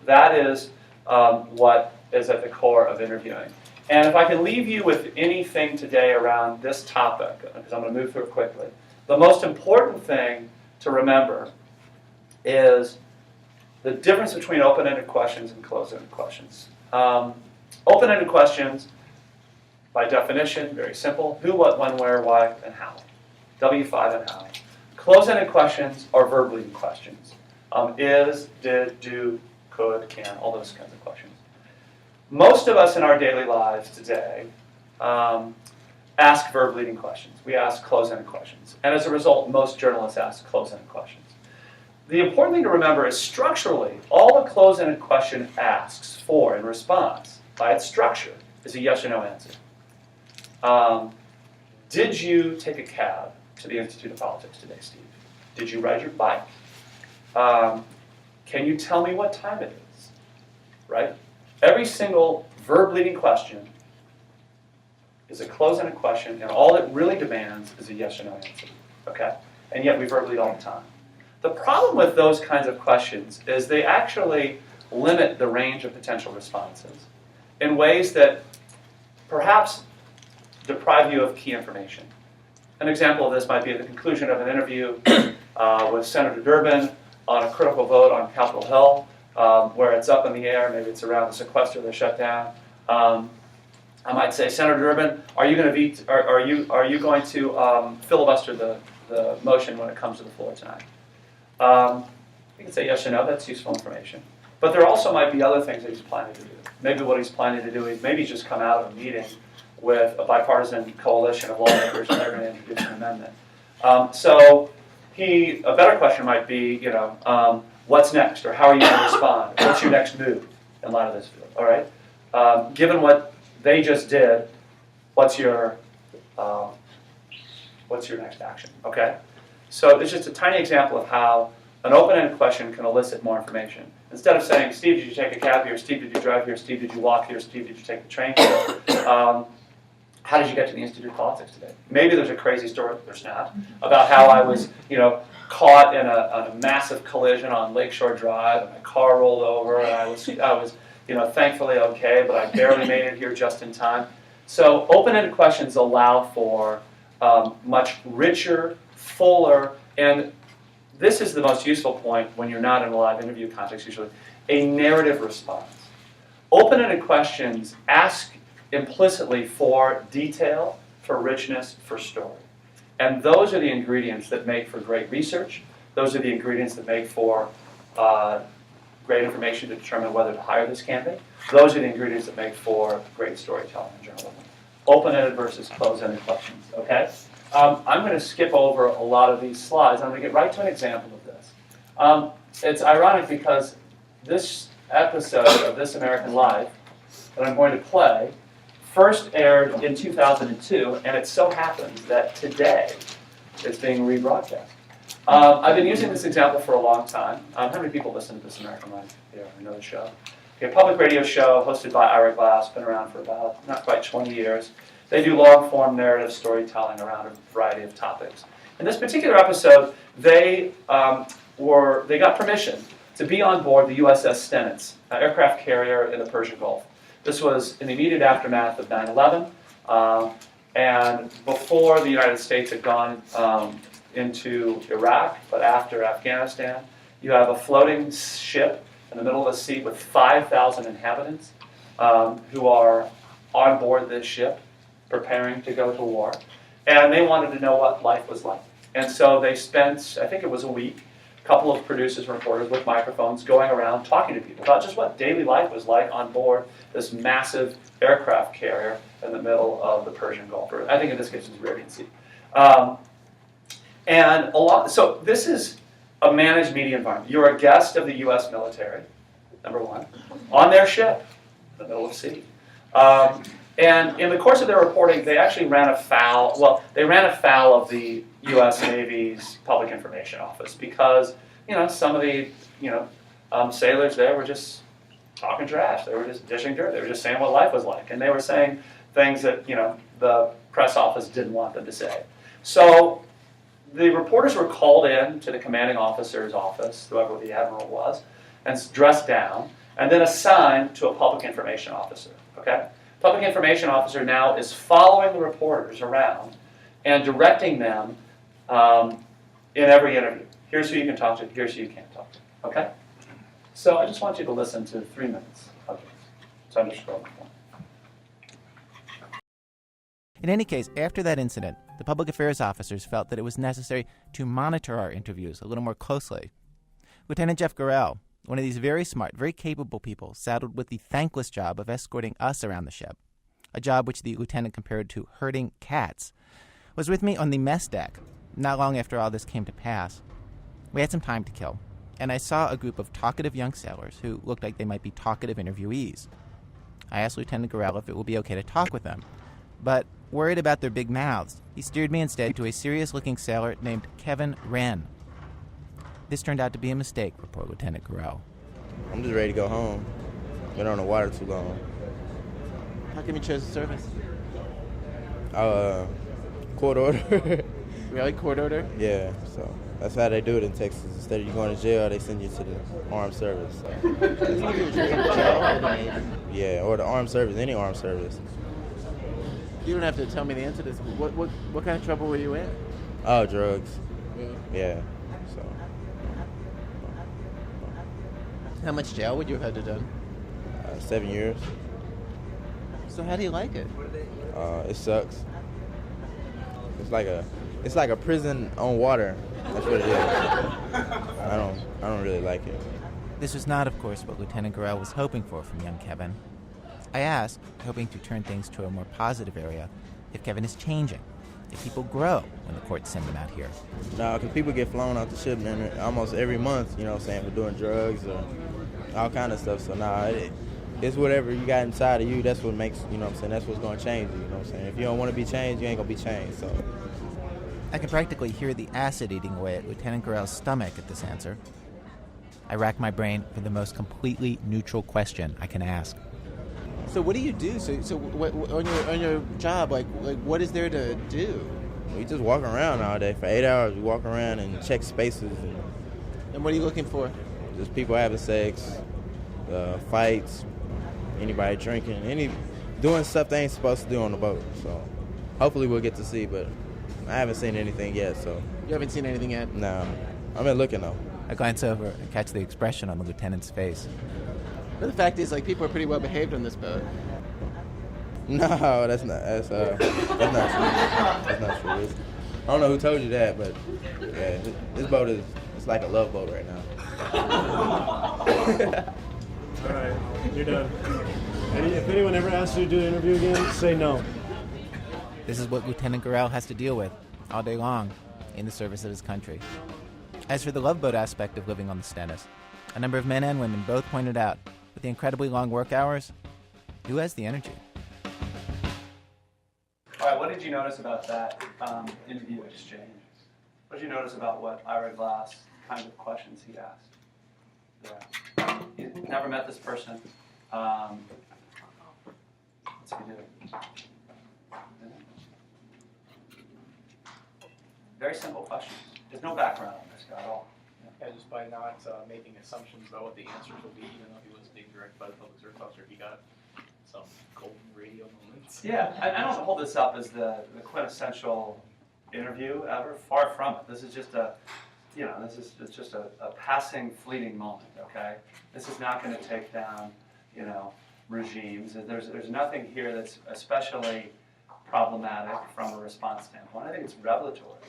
That is what is at the core of interviewing. And if I can leave you with anything today around this topic, because I'm going to move through it quickly, the most important thing to remember is the difference between open-ended questions and closed-ended questions. Open-ended questions, by definition, very simple. Who, what, when, where, why, and how. W5 and how. Closed-ended questions are verb-leading questions. Is, did, do, could, can, all those kinds of questions. Most of us in our daily lives today ask verb-leading questions. We ask closed-ended questions. And as a result, most journalists ask closed-ended questions. The important thing to remember is structurally, all the closed-ended question asks for in response, by its structure, is a yes or no answer. Did you take a cab to the Institute of Politics today, Steve? Did you ride your bike? Can you tell me what time it is? Right? Every single verb-leading question is a closed-ended question, and all it really demands is a yes or no answer. Okay? And yet we verb-lead all the time. The problem with those kinds of questions is they actually limit the range of potential responses in ways that perhaps deprive you of key information. An example of this might be at the conclusion of an interview with Senator Durbin on a critical vote on Capitol Hill, where it's up in the air, maybe it's around the sequester, the shutdown. I might say, Senator Durbin, are you going to filibuster the motion when it comes to the floor tonight? You can say yes or no, that's useful information. But there also might be other things that he's planning to do. Maybe what he's planning to do is maybe he's just come out of a meeting with a bipartisan coalition of lawmakers and they're going to introduce an amendment. So a better question might be, what's next, or how are you going to respond? What's your next move in light of this field? All right. Given what they just did, what's your next action? Okay. So it's just a tiny example of how an open-ended question can elicit more information. Instead of saying, Steve, did you take a cab here? Steve, did you drive here? Steve, did you walk here? Steve, did you take the train here? How did you get to the Institute of Politics today? Maybe there's a crazy story, there's not, about how I was, caught in a massive collision on Lakeshore Drive, and my car rolled over, and I was, thankfully okay, but I barely made it here just in time. So open-ended questions allow for much richer, fuller, and this is the most useful point when you're not in a live interview context usually, a narrative response. Open-ended questions ask implicitly for detail, for richness, for story. And those are the ingredients that make for great research. Those are the ingredients that make for great information to determine whether to hire this candidate. Those are the ingredients that make for great storytelling in journalism. Open-ended versus closed-ended questions, okay? I'm going to skip over a lot of these slides. I'm going to get right to an example of this. It's ironic because this episode of This American Life that I'm going to play first aired in 2002, and it so happens that today it's being rebroadcast. I've been using this example for a long time. How many people listen to This American Life here? I know the show. Okay, a public radio show hosted by Ira Glass, been around for about not quite 20 years. They do long-form narrative storytelling around a variety of topics. In this particular episode, they got permission to be on board the USS Stennis, an aircraft carrier in the Persian Gulf. This was in the immediate aftermath of 9/11, and before the United States had gone into Iraq, but after Afghanistan. You have a floating ship in the middle of the sea with 5,000 inhabitants who are on board this ship, preparing to go to war, and they wanted to know what life was like. And so they spent, I think it was a week, a couple of producers and reporters with microphones going around talking to people about just what daily life was like on board this massive aircraft carrier in the middle of the Persian Gulf, or I think in this case it's Arabian Sea. So this is a managed media environment. You're a guest of the U.S. military, number one, on their ship in the middle of the sea. And in the course of their reporting, they actually ran afoul of the U.S. Navy's Public Information Office because, some of the, sailors there were just talking trash. They were just dishing dirt. They were just saying what life was like. And they were saying things that, the press office didn't want them to say. So the reporters were called in to the commanding officer's office, whoever the admiral was, and dressed down, and then assigned to a public information officer, okay? Public information officer now is following the reporters around and directing them in every interview. Here's who you can talk to, here's who you can't talk to, okay? So I just want you to listen to 3 minutes of this. So I'm just scrolling down. In any case, after that incident, the public affairs officers felt that it was necessary to monitor our interviews a little more closely. Lieutenant Jeff Gorell, one of these very smart, very capable people, saddled with the thankless job of escorting us around the ship, a job which the lieutenant compared to herding cats, was with me on the mess deck not long after all this came to pass. We had some time to kill, and I saw a group of talkative young sailors who looked like they might be talkative interviewees. I asked Lieutenant Gorell if it would be okay to talk with them, but worried about their big mouths, he steered me instead to a serious-looking sailor named Kevin Wren. This turned out to be a mistake for poor Lieutenant Gorell. I'm just ready to go home. Been on the water too long. How come you chose the service? Court order. Really? Court order? Yeah, so that's how they do it in Texas. Instead of you going to jail, they send you to the armed service. So. Jail or the Navy? Yeah, or the armed service, any armed service. You don't have to tell me the answer to this. What kind of trouble were you in? Oh, drugs. Really? Yeah. So, How much jail would you have had to done? 7 years. So how do you like it? It sucks. It's like a prison on water. That's what it is. I don't really like it. This was not, of course, what Lieutenant Gorell was hoping for from young Kevin. I asked, hoping to turn things to a more positive area, if Kevin is changing, if people grow when the courts send them out here. No, because people get flown off the ship, man, almost every month, you know what I'm saying, for doing drugs or all kind of stuff. So, it's whatever you got inside of you, that's what makes, you know what I'm saying, that's what's going to change you, you know what I'm saying. If you don't want to be changed, you ain't going to be changed, so. I can practically hear the acid eating away at Lieutenant Gorell's stomach at this answer. I rack my brain for the most completely neutral question I can ask. So what do you do? So what, on your job, like what is there to do? We just walk around all day. For 8 hours, we walk around and check spaces. And what are you looking for? Just people having sex, fights, anybody drinking, doing stuff they ain't supposed to do on the boat. So hopefully we'll get to see, but I haven't seen anything yet, so. You haven't seen anything yet? No. I've been looking, though. I glance over and catch the expression on the lieutenant's face. But the fact is, like, people are pretty well behaved on this boat. No, that's not true. That's not true. I don't know who told you that, but yeah, this boat it's like a love boat right now. All right, you're done. If anyone ever asks you to do an interview again, say no. This is what Lieutenant Gorell has to deal with all day long in the service of his country. As for the love boat aspect of living on the Stennis, a number of men and women both pointed out, with the incredibly long work hours, who has the energy? All right, what did you notice about that interview exchange? What did you notice about what Ira Glass, kind of questions he asked? Yeah. He never met this person. What's he do? Very simple questions. There's no background on this guy at all. Yeah, just by not making assumptions about what the answers will be, even though he was being directed by the public service officer, he got some golden radio moments. Yeah, I don't hold this up as the quintessential interview ever. Far from it. This is just it's just a passing, fleeting moment. Okay, this is not going to take down, regimes. There's nothing here that's especially problematic from a response standpoint. I think it's revelatory.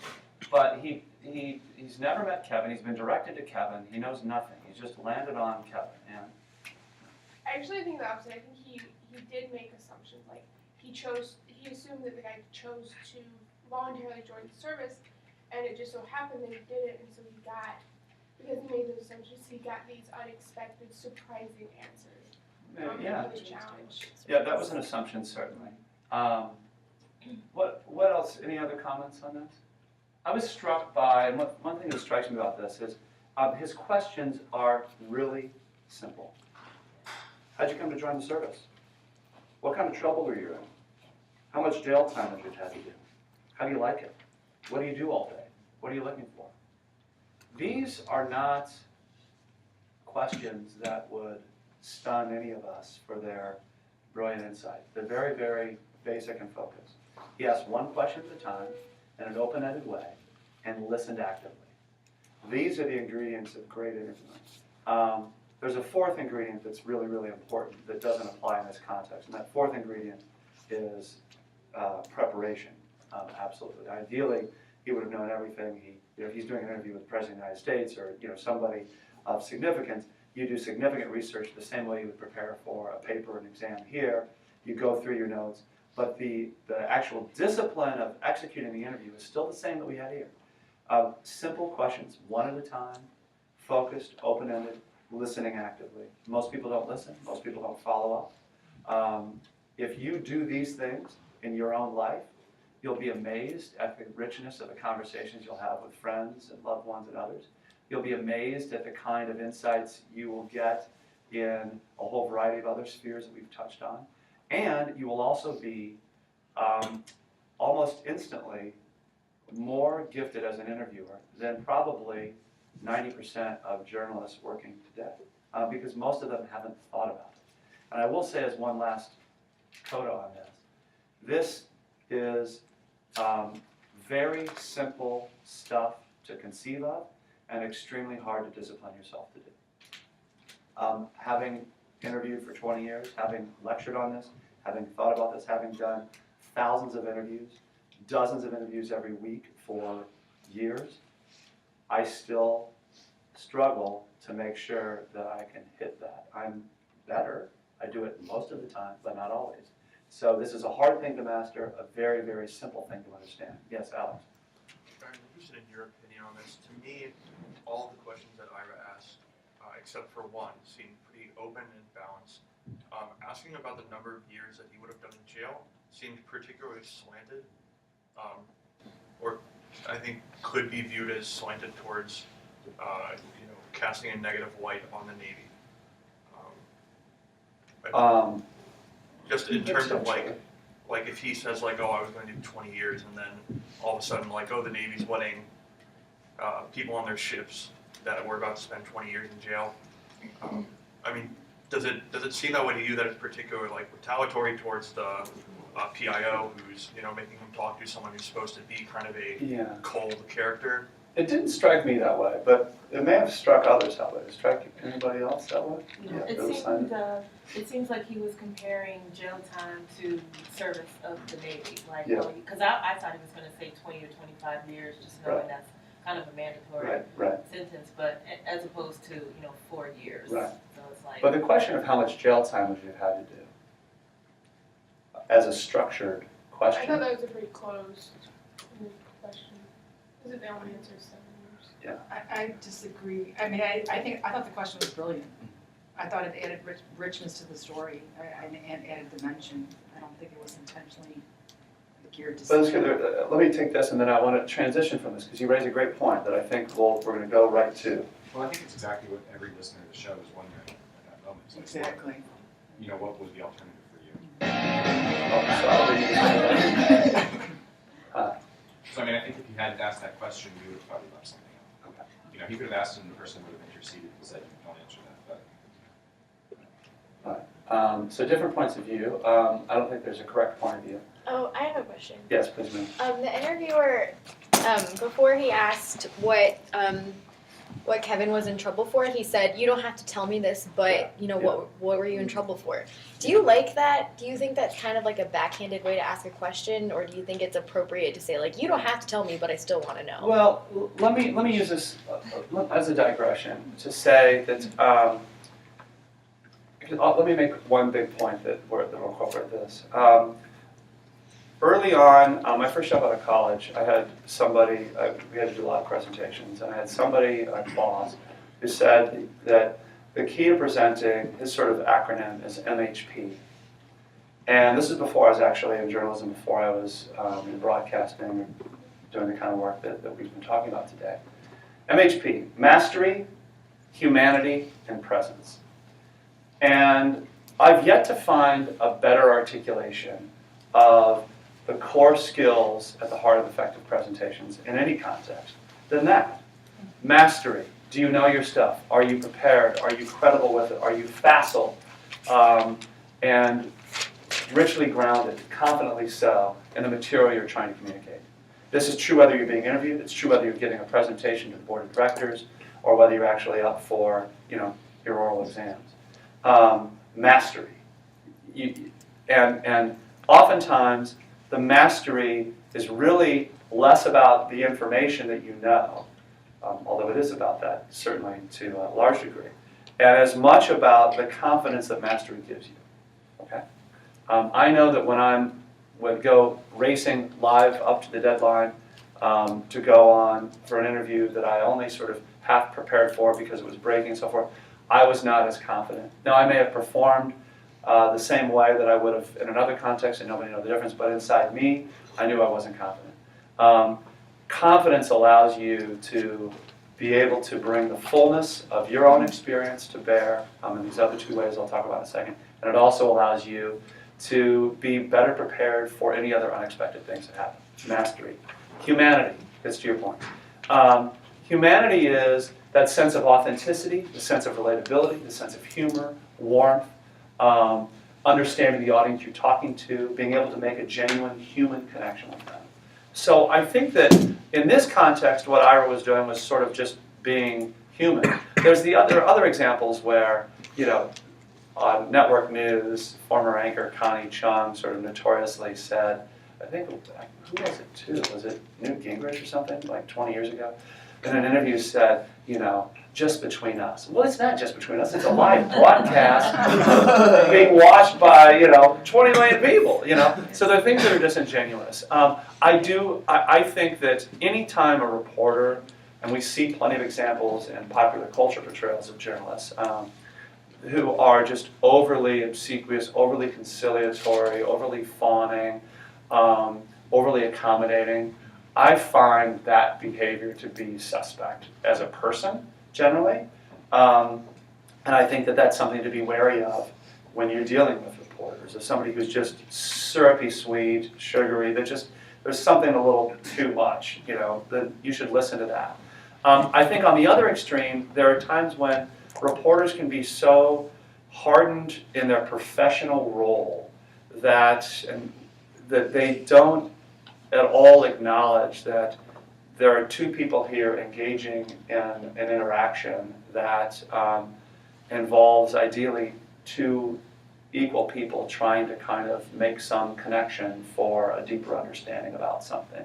But he's never met Kevin. He's been directed to Kevin. He knows nothing. He's just landed on Kevin. And I actually think the opposite. I think he did make assumptions. Like he assumed that the guy chose to voluntarily join the service, and it just so happened that he did it, and so because he made those assumptions, he got these unexpected, surprising answers. Yeah. For the challenge. Yeah, that was an assumption, certainly. What else? Any other comments on this? I was struck by, and one thing that strikes me about this is his questions are really simple. How'd you come to join the service? What kind of trouble were you in? How much jail time have you had to do? How do you like it? What do you do all day? What are you looking for? These are not questions that would stun any of us for their brilliant insight. They're very, very basic and focused. He asked one question at a time in an open-ended way and listened actively. These are the ingredients of great interviewing. There's a fourth ingredient that's really, really important that doesn't apply in this context, and that fourth ingredient is preparation. Absolutely. Ideally, he would have known everything. If he's doing an interview with the President of the United States or somebody of significance, you do significant research the same way you would prepare for a paper or an exam here. You go through your notes, but the actual discipline of executing the interview is still the same that we had here. Simple questions, one at a time, focused, open-ended, listening actively. Most people don't listen. Most people don't follow up. If you do these things in your own life, you'll be amazed at the richness of the conversations you'll have with friends and loved ones and others. You'll be amazed at the kind of insights you will get in a whole variety of other spheres that we've touched on. And you will also be almost instantly more gifted as an interviewer than probably 90% of journalists working today, because most of them haven't thought about it. And I will say as one last coda on this is very simple stuff to conceive of and extremely hard to discipline yourself to do. Having interviewed for 20 years, having lectured on this, having thought about this, having done thousands of interviews, dozens of interviews every week for years, I still struggle to make sure that I can hit that. I'm better. I do it most of the time, but not always. So this is a hard thing to master, a very, very simple thing to understand. Yes, Alex? I'm interested in your opinion on this. To me, all the questions that Ira asked, except for one, seemed pretty open and balanced. Asking about the number of years that he would have done in jail seemed particularly slanted, or I think could be viewed as slanted towards, casting a negative light on the Navy. Just in terms of like if he says like, oh, I was going to do 20 years, and then all of a sudden like, oh, the Navy's letting people on their ships that were about to spend 20 years in jail. I mean, does it seem that way to you that it's particularly like retaliatory towards the PIO who's making him talk to someone who's supposed to be kind of a cold character? It didn't strike me that way, but it may have struck others that way. Did it strike anybody else that way? It seems like he was comparing jail time to service of the Navy. Like, Yeah. because I thought he was going to say 20 or 25 years, just knowing Right. that's kind of a mandatory Right. sentence, but as opposed to 4 years. Right. So it's like. But the question of how much jail time would you have had to do as a structured I question. thought that was a pretty closed question. Is it the only answer is 7 years? I disagree. I mean, I thought the question was brilliant. I thought it added richness to the story and added dimension. I don't think it was intentionally geared to. But let's let me take this, and then I want to transition from this, because you raise a great point that I think we're going to go right to. Well, I think it's exactly what every listener to the show is wondering at that moment. It's like, Exactly. what was the alternative for you? So I mean, I think if you hadn't asked that question, you would have probably left something out. Okay. He could have asked, and the person would have interceded and said, "Don't answer that." But So different points of view. I don't think there's a correct point of view. Oh, I have a question. Yes, please, ma'am. The interviewer, before he asked what Kevin was in trouble for, he said, "You don't have to tell me this, but what were you in trouble for?" Do you like that? Do you think that's kind of like a backhanded way to ask a question, or do you think it's appropriate to say like, "You don't have to tell me, but I still want to know"? Well, let me use this as a digression to say that. Let me make one big point that will incorporate this. Early on, my first job out of college, I had somebody, we had to do a lot of presentations, and I had somebody, a boss, who said that the key to presenting, his sort of acronym is MHP. And this is before I was actually in journalism, before I was in broadcasting and doing the kind of work that we've been talking about today. MHP, mastery, humanity, and presence. And I've yet to find a better articulation of the core skills at the heart of effective presentations in any context than that. Mastery. Do you know your stuff? Are you prepared? Are you credible with it? Are you facile and richly grounded, confidently so, in the material you're trying to communicate? This is true whether you're being interviewed. It's true whether you're giving a presentation to the board of directors or whether you're actually up for your oral exams. Mastery. And oftentimes, the mastery is really less about the information that you know, although it is about that, certainly to a large degree, and as much about the confidence that mastery gives you. Okay? I know that when I would go racing live up to the deadline to go on for an interview that I only sort of half prepared for because it was breaking and so forth, I was not as confident. Now, I may have performed the same way that I would have in another context, and nobody knew the difference, but inside me, I knew I wasn't confident. Confidence allows you to be able to bring the fullness of your own experience to bear in these other two ways I'll talk about in a second, and it also allows you to be better prepared for any other unexpected things that happen. Mastery. Humanity gets to your point. Humanity is that sense of authenticity, the sense of relatability, the sense of humor, warmth, understanding the audience you're talking to, being able to make a genuine human connection with them. So I think that in this context, what Ira was doing was sort of just being human. There are other examples where, on network news, former anchor Connie Chung sort of notoriously said, I think, who was it too? Was it Newt Gingrich or something, like 20 years ago? In an interview said, just between us. Well, it's not just between us. It's a live broadcast being watched by, 20 million people, So there are things that are disingenuous. I think that any time a reporter, and we see plenty of examples in popular culture portrayals of journalists, who are just overly obsequious, overly conciliatory, overly fawning, overly accommodating, I find that behavior to be suspect as a person, generally. And I think that that's something to be wary of when you're dealing with reporters, as somebody who's just syrupy sweet, sugary, there's something a little too much, that you should listen to that. I think on the other extreme, there are times when reporters can be so hardened in their professional role that they don't at all acknowledge that there are two people here engaging in an interaction that involves ideally two equal people trying to kind of make some connection for a deeper understanding about something,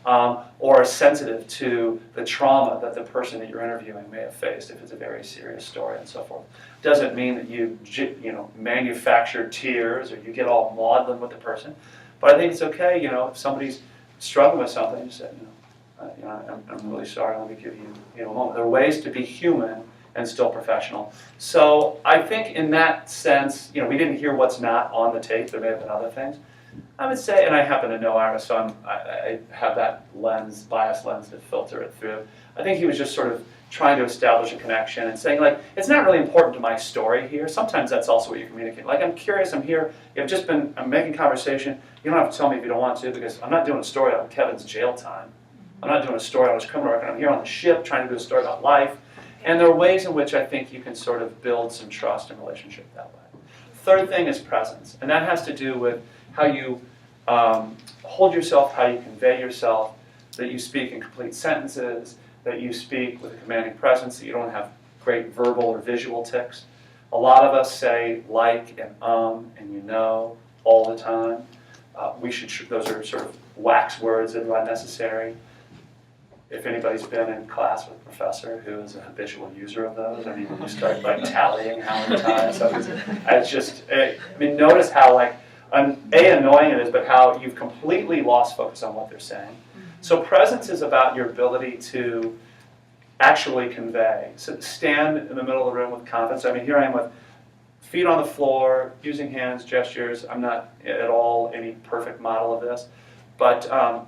or are sensitive to the trauma that the person that you're interviewing may have faced if it's a very serious story and so forth. Doesn't mean that you manufacture tears or you get all maudlin with the person, but I think it's okay, if somebody's struggling with something, you say, I'm really sorry, let me give you a moment. There are ways to be human and still professional. So I think in that sense, we didn't hear what's not on the tape, there may have been other things. I would say, and I happen to know Ira, so I have that bias lens to filter it through. I think he was just sort of trying to establish a connection and saying, it's not really important to my story here. Sometimes that's also what you communicate. I'm curious, I'm here, I'm making conversation. You don't have to tell me if you don't want to, because I'm not doing a story on Kevin's jail time. I'm not doing a story on his criminal record. I'm here on the ship trying to do a story about life. And there are ways in which I think you can sort of build some trust and relationship that way. Third thing is presence, and that has to do with how you hold yourself, how you convey yourself, that you speak in complete sentences, that you speak with a commanding presence, that you don't have great verbal or visual tics. A lot of us say like and all the time. Those are sort of wax words that are unnecessary. If anybody's been in class with a professor who is a habitual user of those, you start tallying how many times. So it's just, notice how annoying it is, but how you've completely lost focus on what they're saying. So presence is about your ability to actually convey. So stand in the middle of the room with confidence. Here I am with feet on the floor, using hands, gestures. I'm not at all any perfect model of this, but I'm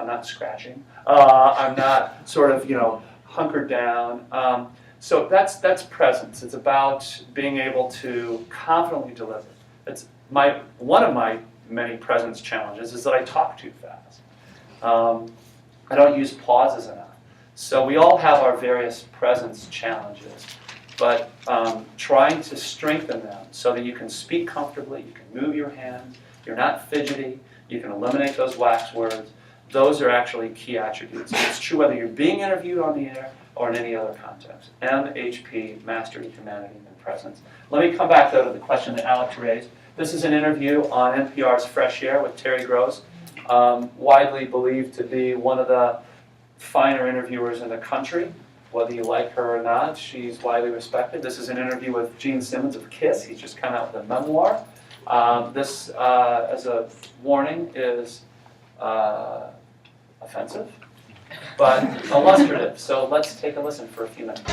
not scratching. I'm not sort of hunkered down. So that's presence. It's about being able to confidently deliver. It's one of my many presence challenges is that I talk too fast. I don't use pauses enough. So we all have our various presence challenges, but trying to strengthen them so that you can speak comfortably, you can move your hands, you're not fidgety, you can eliminate those wax words. Those are actually key attributes. And it's true whether you're being interviewed on the air or in any other context. MHP, Mastery, Humanity, and Presence. Let me come back, though, to the question that Alex raised. This is an interview on NPR's Fresh Air with Terry Gross, widely believed to be one of the finer interviewers in the country. Whether you like her or not, she's widely respected. This is an interview with Gene Simmons of KISS. He's just come out with a memoir. This, as a warning, is offensive, but illustrative. So let's take a listen for a few minutes.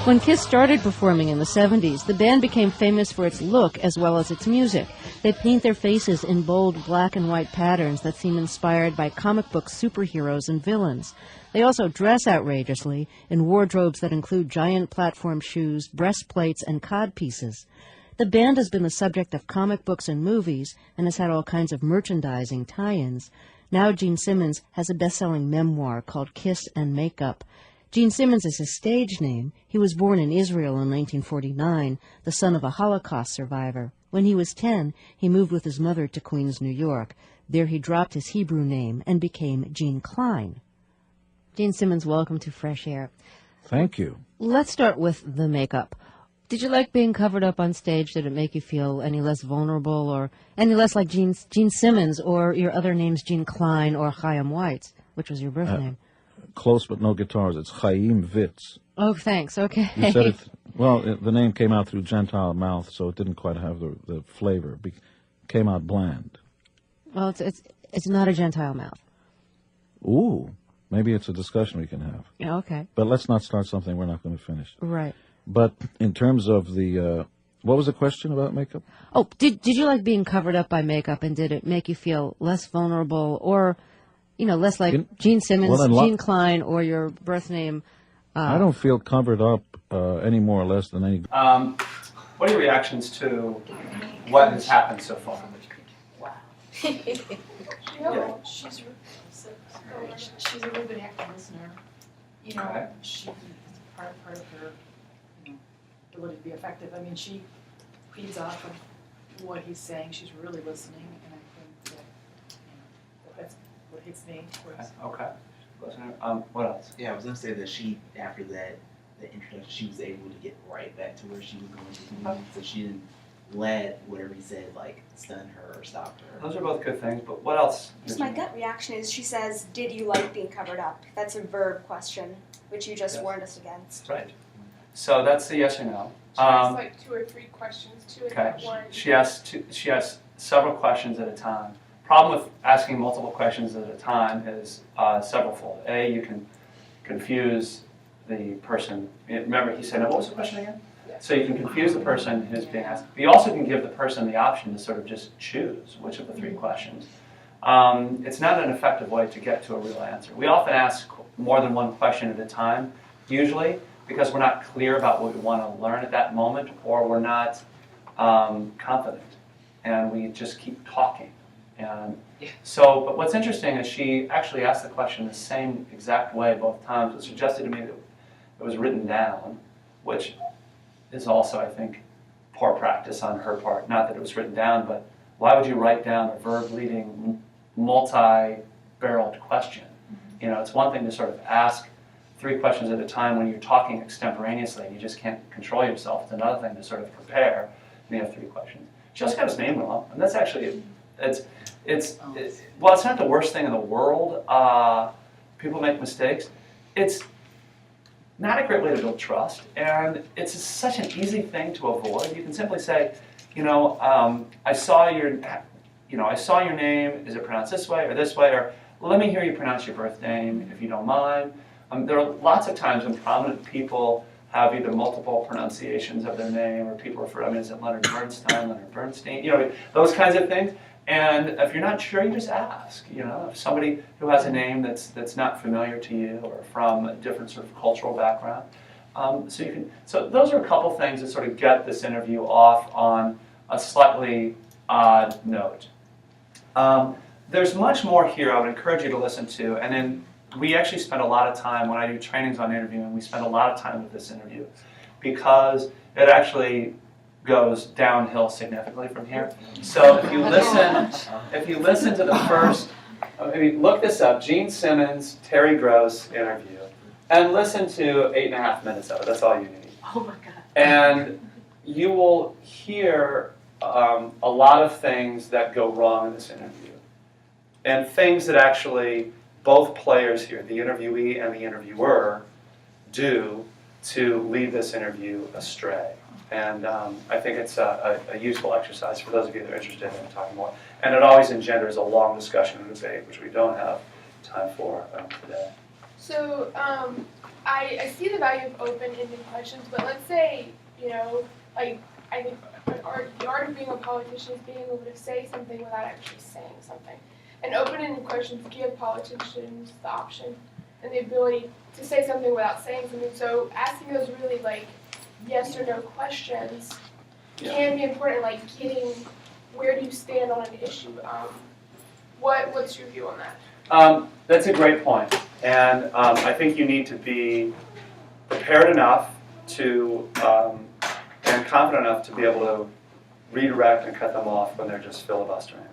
When KISS started performing in the 70s, the band became famous for its look as well as its music. They paint their faces in bold black and white patterns that seem inspired by comic book superheroes and villains. They also dress outrageously in wardrobes that include giant platform shoes, breastplates, and codpieces. The band has been the subject of comic books and movies and has had all kinds of merchandising tie-ins. Now Gene Simmons has a best-selling memoir called Kiss and Makeup. Gene Simmons is his stage name. He was born in Israel in 1949, the son of a Holocaust survivor. When he was 10, he moved with his mother to Queens, New York. There he dropped his Hebrew name and became Gene Klein. Gene Simmons, welcome to Fresh Air. Thank you. Let's start with the makeup. Did you like being covered up on stage? Did it make you feel any less vulnerable or any less like Gene Simmons or your other names, Gene Klein or Chaim Weitz, which was your birth name? Close but no guitars. It's Chaim Witz. Oh, thanks. Okay. You said it. Well, the name came out through Gentile mouth, so it didn't quite have the flavor. It came out bland. Well, it's not a Gentile mouth. Ooh, maybe it's a discussion we can have. Yeah, okay. But let's not start something we're not going to finish. Right. But in terms of the, what was the question about makeup? Oh, did you like being covered up by makeup, and did it make you feel less vulnerable or, less like Gene Simmons, Gene Klein, or your birth name? I don't feel covered up any more or less than any. What are your reactions to what has happened so far? Wow. Yeah. She's a really good active listener. Okay. She part of her ability to be effective. I mean, she feeds off of what he's saying. She's really listening, and I think that's what hits me. Okay. What else? Yeah, I was gonna say that she, after the introduction, she was able to get right back to where she was going to the movie, so she didn't let whatever he said stun her or stop her. Those are both good things, but what else? Just my gut reaction is she says, "Did you like being covered up?" That's a verb question, which you just warned us against. Right. So that's the yes or no. She asked like 2 or 3 questions, 2 in that one. She asked several questions at a time. Problem with asking multiple questions at a time is severalfold. A, you can confuse the person. Remember, he said, what was the question again? Yeah. So you can confuse the person who's being asked. But you also can give the person the option to sort of just choose which of the 3 questions. It's not an effective way to get to a real answer. We often ask more than one question at a time, usually, because we're not clear about what we want to learn at that moment, or we're not confident, and we just keep talking. And so, but what's interesting is she actually asked the question the same exact way both times. It suggested to me that it was written down, which is also, I think, poor practice on her part. Not that it was written down, but why would you write down a verb-leading, multi-barreled question? It's one thing to sort of ask 3 questions at a time when you're talking extemporaneously and you just can't control yourself. It's another thing to sort of prepare and you have 3 questions. She also got his name wrong, and that's actually, it's not the worst thing in the world. People make mistakes. It's not a great way to build trust, and it's such an easy thing to avoid. You can simply say, I saw your name. Is it pronounced this way or this way? Or let me hear you pronounce your birth name if you don't mind. There are lots of times when prominent people have either multiple pronunciations of their name, or people refer, is it Leonard Bernstein, Leonard Bernstein, those kinds of things. And if you're not sure, you just ask. If somebody who has a name that's not familiar to you or from a different sort of cultural background. So those are a couple things that sort of get this interview off on a slightly odd note. There's much more here I would encourage you to listen to, and then we actually spend a lot of time, when I do trainings on interviewing, we spend a lot of time with this interview because it actually goes downhill significantly from here. So if you listen to the first, look this up, Gene Simmons, Terry Gross interview, and listen to 8.5 minutes of it. That's all you need. Oh my God. And you will hear a lot of things that go wrong in this interview, and things that actually both players here, the interviewee and the interviewer, do to lead this interview astray. And I think it's a useful exercise for those of you that are interested in talking more. And it always engenders a long discussion and debate, which we don't have time for today. So I see the value of open-ended questions, but let's say, I think the art of being a politician is being able to say something without actually saying something. And open-ended questions give politicians the option and the ability to say something without saying something. So asking those really yes or no questions can be important, like getting where do you stand on an issue. What's your view on that? That's a great point, and I think you need to be prepared enough to and confident enough to be able to redirect and cut them off when they're just filibustering.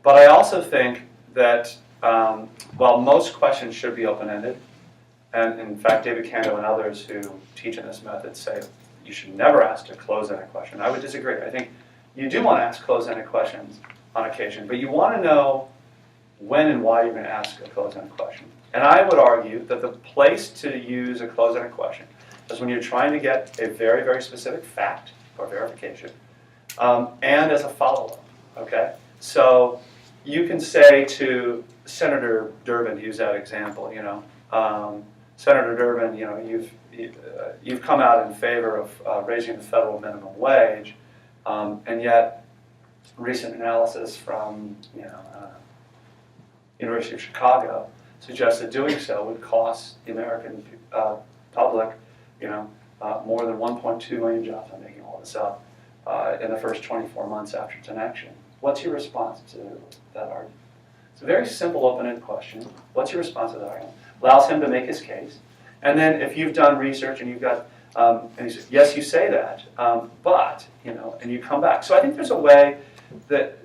But I also think that while most questions should be open-ended, and in fact David Kando and others who teach in this method say you should never ask a closed-ended question. I would disagree. I think you do want to ask closed-ended questions on occasion, but you want to know when and why you're going to ask a closed-ended question. And I would argue that the place to use a closed-ended question is when you're trying to get a very, very specific fact or verification, and as a follow-up, okay? So you can say to Senator Durbin, to use that example, Senator Durbin, you've come out in favor of raising the federal minimum wage, and yet recent analysis from University of Chicago suggests that doing so would cost the American public, more than 1.2 million jobs. I'm making all this up in the first 24 months after its enactment. What's your response to that argument? It's a very simple, open-ended question. What's your response to that argument? Allows him to make his case. And then if you've done research and you've got, and he says, yes, you say that, but, and you come back. So I think there's a way that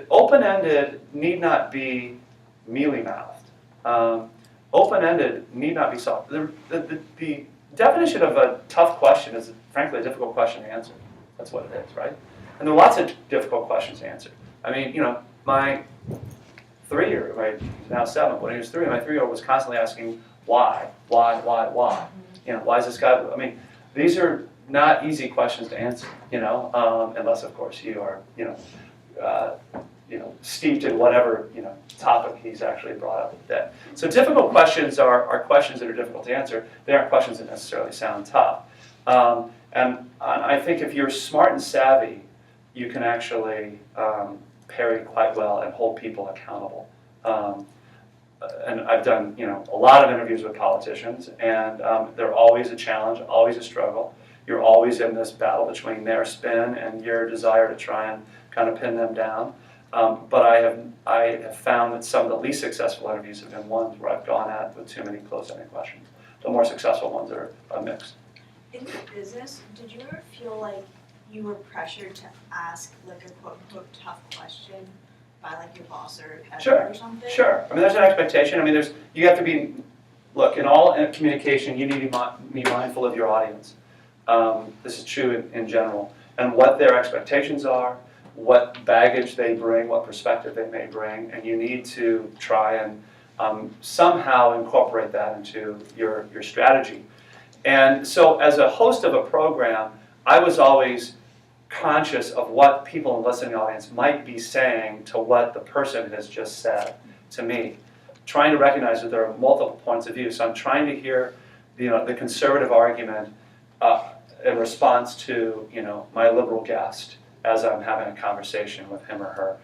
open-ended need not be mealy-mouthed. Open-ended need not be soft. The definition of a tough question is, frankly, a difficult question to answer. That's what it is, right? And there are lots of difficult questions to answer. I mean, my 3-year-old, right, he's now 7, when he was 3, my 3-year-old was constantly asking, why? Why is this guy, I mean, these are not easy questions to answer, unless, of course, you are, steeped in whatever, topic he's actually brought up today. So difficult questions are questions that are difficult to answer. They aren't questions that necessarily sound tough. And I think if you're smart and savvy, you can actually parry quite well and hold people accountable. And I've done, a lot of interviews with politicians, and they're always a challenge, always a struggle. You're always in this battle between their spin and your desire to try and kind of pin them down. But I have found that some of the least successful interviews have been ones where I've gone at with too many closed-ended questions. The more successful ones are a mix. In your business, did you ever feel like you were pressured to ask like a quote-unquote tough question by like your boss or editor or something? Sure. I mean, there's an expectation. I mean, you have to be, look, in all communication, you need to be mindful of your audience. This is true in general. And what their expectations are, what baggage they bring, what perspective they may bring, and you need to try and somehow incorporate that into your strategy. And so as a host of a program, I was always conscious of what people in the listening audience might be saying to what the person has just said to me, trying to recognize that there are multiple points of view. So I'm trying to hear the conservative argument in response to my liberal guest as I'm having a conversation with him or her.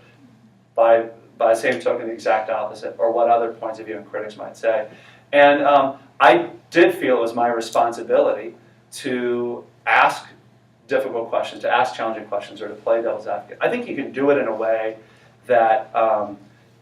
By the same token, the exact opposite, or what other points of view and critics might say. And I did feel it was my responsibility to ask difficult questions, to ask challenging questions, or to play devil's advocate. I think you can do it in a way that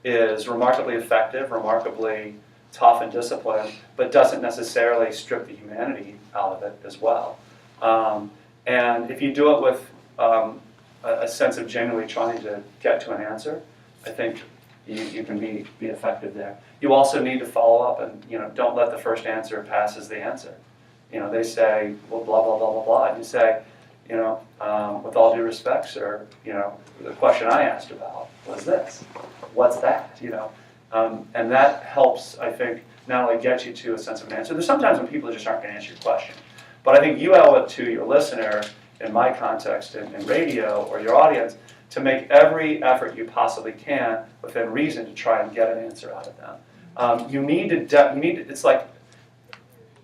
is remarkably effective, remarkably tough and disciplined, but doesn't necessarily strip the humanity out of it as well. And if you do it with a sense of genuinely trying to get to an answer, I think you can be effective there. You also need to follow up and don't let the first answer pass as the answer. They say, well, blah, blah, blah, blah, blah. And you say, with all due respect, sir, the question I asked about was this. What's that? And that helps, I think, not only get you to a sense of an answer. There's sometimes when people just aren't going to answer your question. But I think you owe it to your listener, in my context, in radio, or your audience, to make every effort you possibly can within reason to try and get an answer out of them. You need to.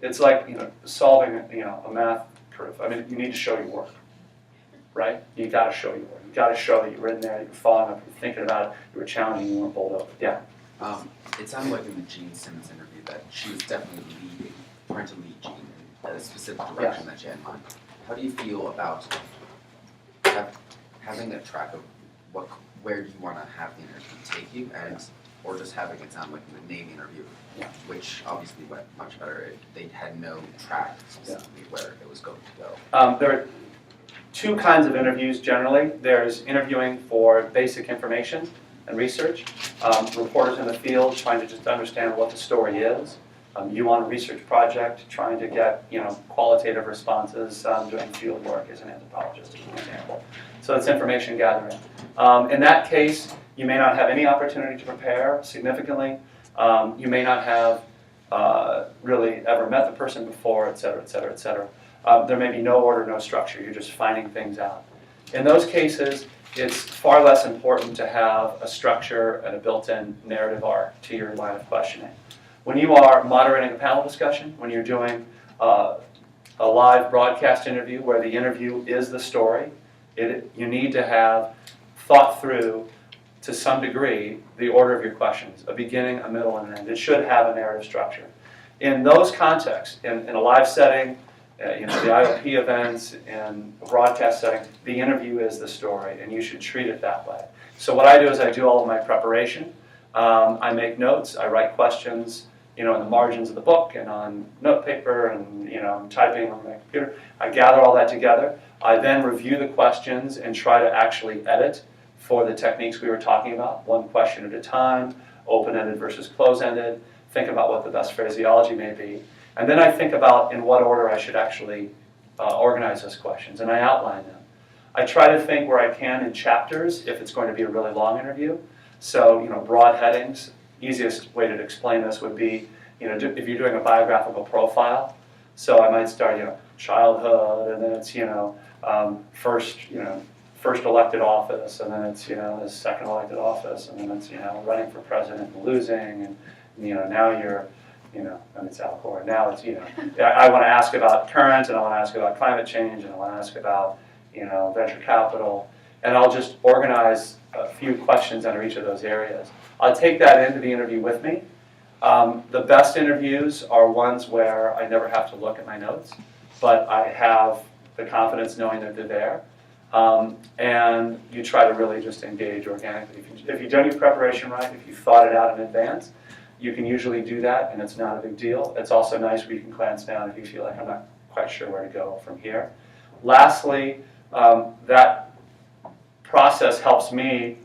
It's like solving a math proof. I mean, you need to show your work, right? You got to show your work. You got to show that you were in there, you were following up, you were thinking about it, you were challenging, you weren't bowled over. Yeah. It sounded like in the Gene Simmons interview that she was definitely trying to lead Gene in a specific direction that she had in mind. How do you feel about having a track of where you want to have the interview take you, and or just having it sound like the name interview, which obviously went much better if they had no track specifically where it was going to go. There are two kinds of interviews generally. There's interviewing for basic information and research. Reporters in the field trying to just understand what the story is. You on a research project trying to get qualitative responses, doing field work as an anthropologist, as an example. So it's information gathering. In that case, you may not have any opportunity to prepare significantly. You may not have really ever met the person before, et cetera, et cetera, et cetera. There may be no order, no structure. You're just finding things out. In those cases, it's far less important to have a structure and a built-in narrative arc to your line of questioning. When you are moderating a panel discussion, when you're doing a live broadcast interview where the interview is the story, you need to have thought through, to some degree, the order of your questions, a beginning, a middle, and an end. It should have a narrative structure. In those contexts, in a live setting, the IOP events, in a broadcast setting, the interview is the story, and you should treat it that way. So what I do is I do all of my preparation. I make notes. I write questions, in the margins of the book and on note paper, and I'm typing on my computer. I gather all that together. I then review the questions and try to actually edit for the techniques we were talking about, one question at a time, open-ended versus close-ended, think about what the best phraseology may be. And then I think about in what order I should actually organize those questions, and I outline them. I try to think where I can in chapters if it's going to be a really long interview. So, broad headings. Easiest way to explain this would be, if you're doing a biographical profile. So I might start, childhood, and then it's, first elected office, and then it's, his second elected office, and then it's, running for president and losing, and, now you're, and it's Al Gore. Now it's, I want to ask about current, and I want to ask about climate change, and I want to ask about, venture capital, and I'll just organize a few questions under each of those areas. I'll take that into the interview with me. The best interviews are ones where I never have to look at my notes, but I have the confidence knowing that they're there. And you try to really just engage organically. If you've done your preparation right, if you've thought it out in advance, you can usually do that, and it's not a big deal. It's also nice where you can glance down if you feel like I'm not quite sure where to go from here. Lastly, that process helps me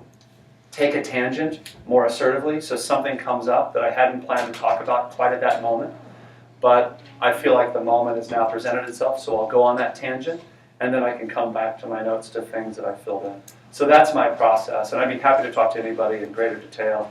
take a tangent more assertively, so something comes up that I hadn't planned to talk about quite at that moment, but I feel like the moment has now presented itself, so I'll go on that tangent, and then I can come back to my notes to things that I filled in. So that's my process, and I'd be happy to talk to anybody in greater detail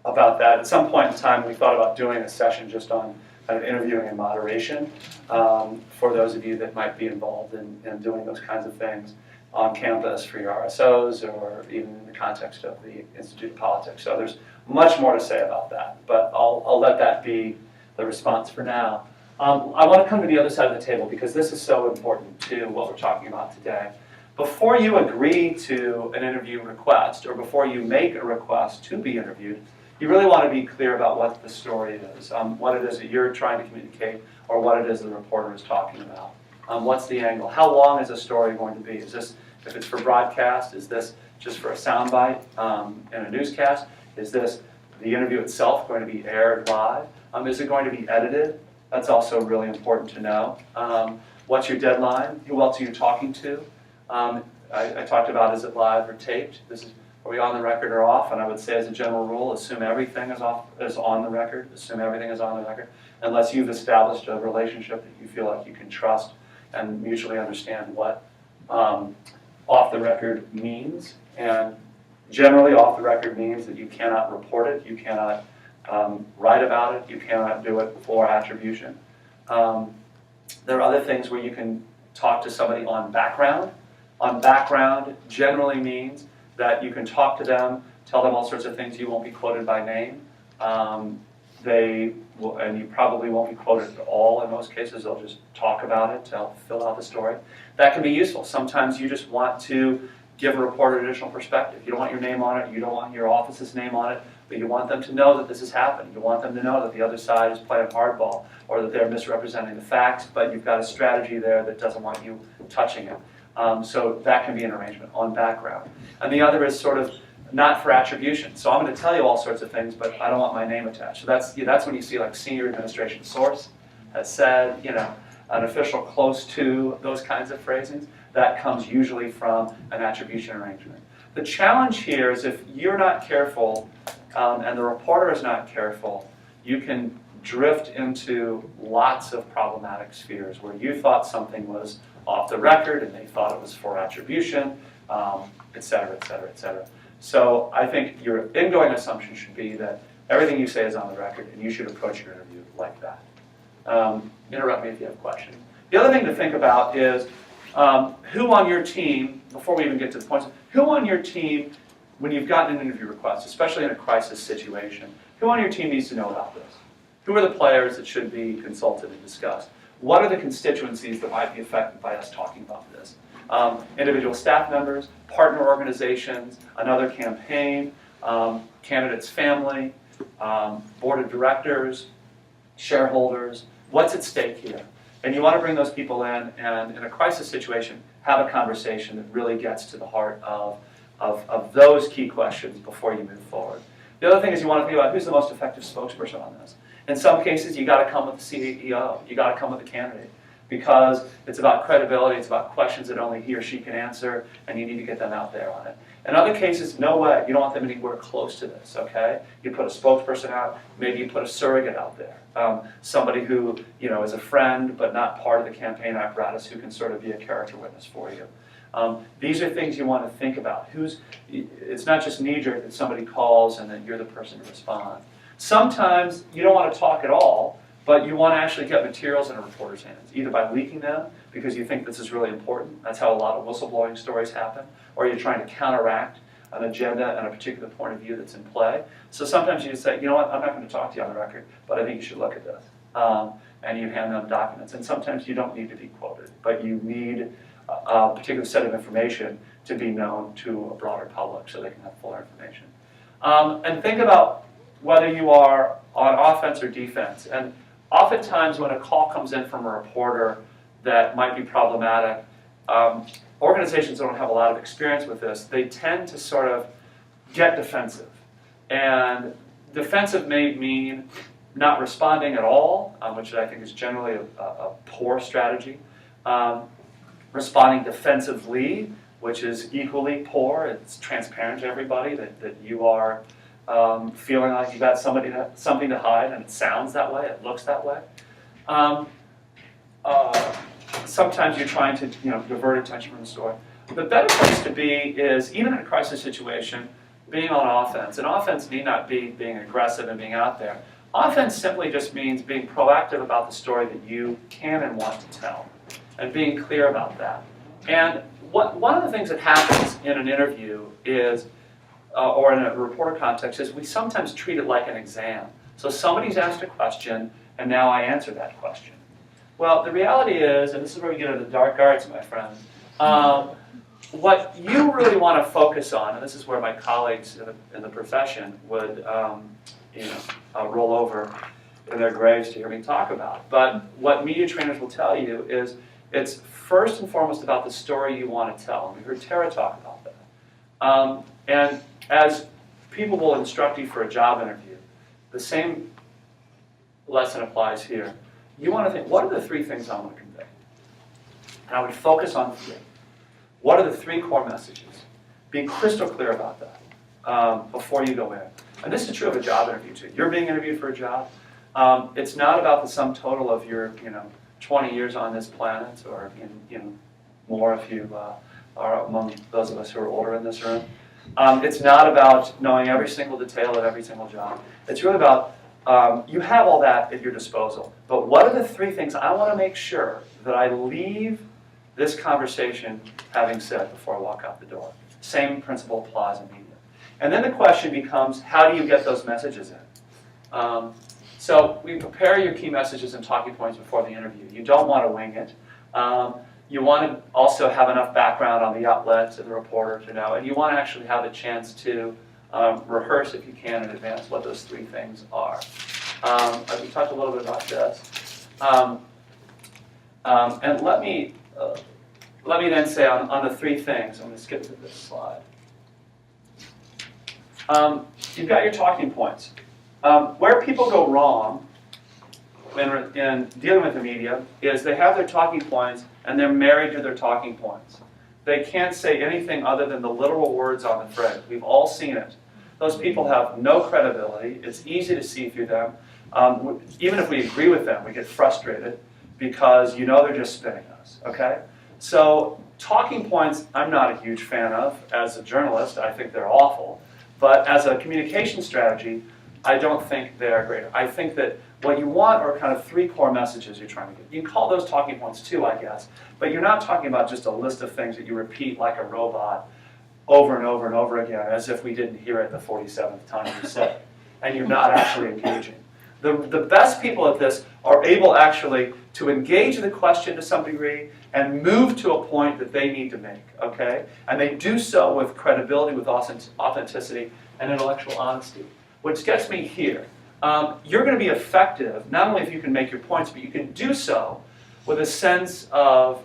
about that. At some point in time, we thought about doing a session just on kind of interviewing and moderation for those of you that might be involved in doing those kinds of things on campus for your RSOs, or even in the context of the Institute of Politics. So there's much more to say about that, but I'll let that be the response for now. I want to come to the other side of the table because this is so important to what we're talking about today. Before you agree to an interview request, or before you make a request to be interviewed, you really want to be clear about what the story is, what it is that you're trying to communicate, or what it is the reporter is talking about. What's the angle? How long is a story going to be? Is this, if it's for broadcast, is this just for a soundbite in a newscast? Is this the interview itself going to be aired live? Is it going to be edited? That's also really important to know. What's your deadline? Who else are you talking to? I talked about, is it live or taped? Are we on the record or off? And I would say as a general rule, assume everything is on the record. Assume everything is on the record, unless you've established a relationship that you feel like you can trust and mutually understand what off the record means. And generally, off the record means that you cannot report it, you cannot write about it, you cannot do it for attribution. There are other things where you can talk to somebody on background. On background generally means that you can talk to them, tell them all sorts of things. You won't be quoted by name. And you probably won't be quoted at all in most cases. They'll just talk about it to help fill out the story. That can be useful. Sometimes you just want to give a reporter additional perspective. You don't want your name on it, you don't want your office's name on it, but you want them to know that this has happened. You want them to know that the other side is playing hardball, or that they're misrepresenting the facts, but you've got a strategy there that doesn't want you touching it. So that can be an arrangement on background. And the other is sort of not for attribution. So I'm going to tell you all sorts of things, but I don't want my name attached. So that's when you see like senior administration source has said, an official close to, those kinds of phrasings. That comes usually from an attribution arrangement. The challenge here is if you're not careful and the reporter is not careful, you can drift into lots of problematic spheres where you thought something was off the record and they thought it was for attribution, et cetera, et cetera, et cetera. So I think your ingoing assumption should be that everything you say is on the record and you should approach your interview like that. Interrupt me if you have questions. The other thing to think about is who on your team, before we even get to the points, who on your team, when you've gotten an interview request, especially in a crisis situation, who on your team needs to know about this? Who are the players that should be consulted and discussed? What are the constituencies that might be affected by us talking about this? Individual staff members, partner organizations, another campaign, candidate's family, board of directors, shareholders. What's at stake here? And you want to bring those people in and in a crisis situation, have a conversation that really gets to the heart of those key questions before you move forward. The other thing is you want to think about who's the most effective spokesperson on this. In some cases, you got to come with the CEO. You got to come with the candidate because it's about credibility. It's about questions that only he or she can answer, and you need to get them out there on it. In other cases, no way. You don't want them anywhere close to this, okay? You put a spokesperson out. Maybe you put a surrogate out there. Somebody who, is a friend but not part of the campaign apparatus who can sort of be a character witness for you. These are things you want to think about. It's not just knee-jerk that somebody calls and then you're the person to respond. Sometimes you don't want to talk at all, but you want to actually get materials in a reporter's hands, either by leaking them because you think this is really important. That's how a lot of whistleblowing stories happen. Or you're trying to counteract an agenda and a particular point of view that's in play. So sometimes you just say, you know what, I'm not going to talk to you on the record, but I think you should look at this. And you hand them documents. And sometimes you don't need to be quoted, but you need a particular set of information to be known to a broader public so they can have fuller information. And think about whether you are on offense or defense. And oftentimes when a call comes in from a reporter that might be problematic, organizations that don't have a lot of experience with this, they tend to sort of get defensive. And defensive may mean not responding at all, which I think is generally a poor strategy. Responding defensively, which is equally poor. It's transparent to everybody that you are feeling like you got something to hide, and it sounds that way, it looks that way. Sometimes you're trying to divert attention from the story. The better place to be is, even in a crisis situation, being on offense. And offense need not be being aggressive and being out there. Offense simply just means being proactive about the story that you can and want to tell, and being clear about that. And one of the things that happens in an interview is, or in a reporter context, is we sometimes treat it like an exam. So somebody's asked a question, and now I answer that question. Well, the reality is, and this is where we get into the dark arts, my friends, what you really want to focus on, and this is where my colleagues in the profession would roll over in their graves to hear me talk about. But what media trainers will tell you is it's first and foremost about the story you want to tell. And we heard Tara talk about that. And as people will instruct you for a job interview, the same lesson applies here. You want to think, what are the three things I want to convey? And I would focus on three. What are the three core messages? Be crystal clear about that before you go in. And this is true of a job interview too. You're being interviewed for a job. It's not about the sum total of your 20 years on this planet, or more if you are among those of us who are older in this room. It's not about knowing every single detail of every single job. It's really about you have all that at your disposal. But what are the three things I want to make sure that I leave this conversation having said before I walk out the door? Same principle applies in media. And then the question becomes, how do you get those messages in? So we prepare your key messages and talking points before the interview. You don't want to wing it. You want to also have enough background on the outlet and the reporter to know, and you want to actually have a chance to rehearse, if you can, in advance what those three things are. We talked a little bit about this. And let me let me then say on the three things, I'm going to skip to this slide. You've got your talking points. Where people go wrong in dealing with the media is they have their talking points and they're married to their talking points. They can't say anything other than the literal words on the thread. We've all seen it. Those people have no credibility. It's easy to see through them. Even if we agree with them, we get frustrated because you know they're just spinning us, okay? So talking points, I'm not a huge fan of. As a journalist, I think they're awful. But as a communication strategy, I don't think they're great. I think that what you want are kind of three core messages you're trying to get. You can call those talking points too, I guess, but you're not talking about just a list of things that you repeat like a robot over and over and over again as if we didn't hear it the 47th time you said it, and you're not actually engaging. The best people at this are able actually to engage the question to some degree and move to a point that they need to make, okay? And they do so with credibility, with authenticity, and intellectual honesty. Which gets me here. You're going to be effective, not only if you can make your points, but you can do so with a sense of,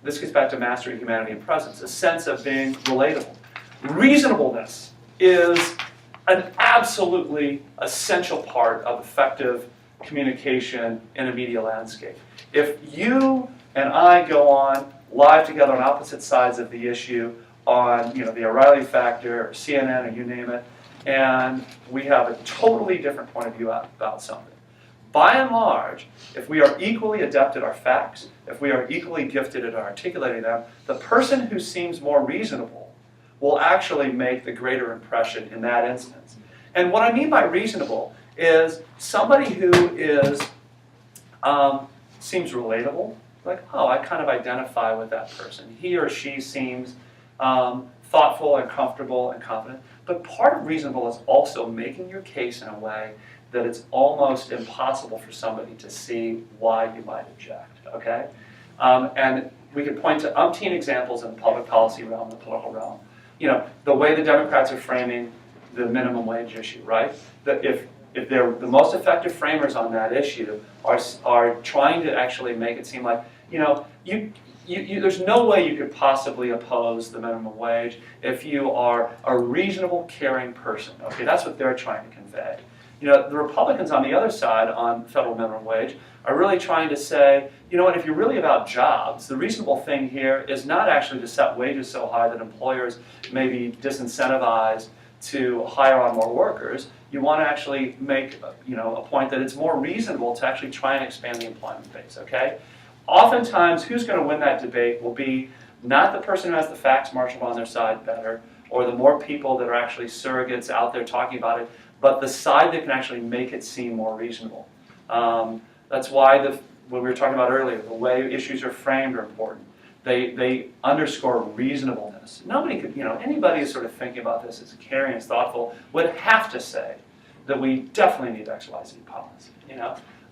this gets back to mastery, humanity, and presence, a sense of being relatable. Reasonableness is an absolutely essential part of effective communication in a media landscape. If you and I go on live together on opposite sides of the issue on the O'Reilly Factor or CNN or you name it, and we have a totally different point of view about something. By and large, if we are equally adept at our facts, if we are equally gifted at articulating them, the person who seems more reasonable will actually make the greater impression in that instance. And what I mean by reasonable is somebody who is seems relatable, like, oh, I kind of identify with that person. He or she seems thoughtful and comfortable and confident. But part of reasonable is also making your case in a way that it's almost impossible for somebody to see why you might object, okay? And we could point to umpteen examples in the public policy realm, the political realm. The way the Democrats are framing the minimum wage issue, right? That if they're the most effective framers on that issue are trying to actually make it seem like, there's no way you could possibly oppose the minimum wage if you are a reasonable, caring person. Okay, that's what they're trying to convey. The Republicans on the other side on federal minimum wage are really trying to say, if you're really about jobs, the reasonable thing here is not actually to set wages so high that employers may be disincentivized to hire on more workers. You want to actually make a point that it's more reasonable to actually try and expand the employment base, okay? Oftentimes, who's going to win that debate will be not the person who has the facts marshaled on their side better, or the more people that are actually surrogates out there talking about it, but the side that can actually make it seem more reasonable. That's why what we were talking about earlier, the way issues are framed are important. They underscore reasonableness. Nobody could, anybody who's sort of thinking about this as caring, as thoughtful, would have to say that we definitely need XYZ policy,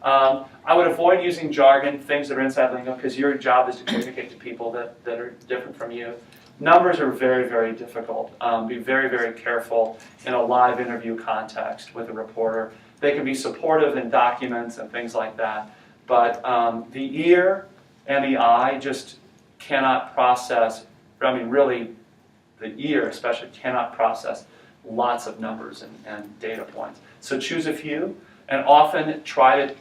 I would avoid using jargon, things that are inside lingo, because your job is to communicate to people that are different from you. Numbers are very, very difficult. Be very, very careful in a live interview context with a reporter. They can be supportive in documents and things like that, but the ear and the eye just cannot process, really, the ear especially cannot process lots of numbers and data points. So choose a few. And often try to,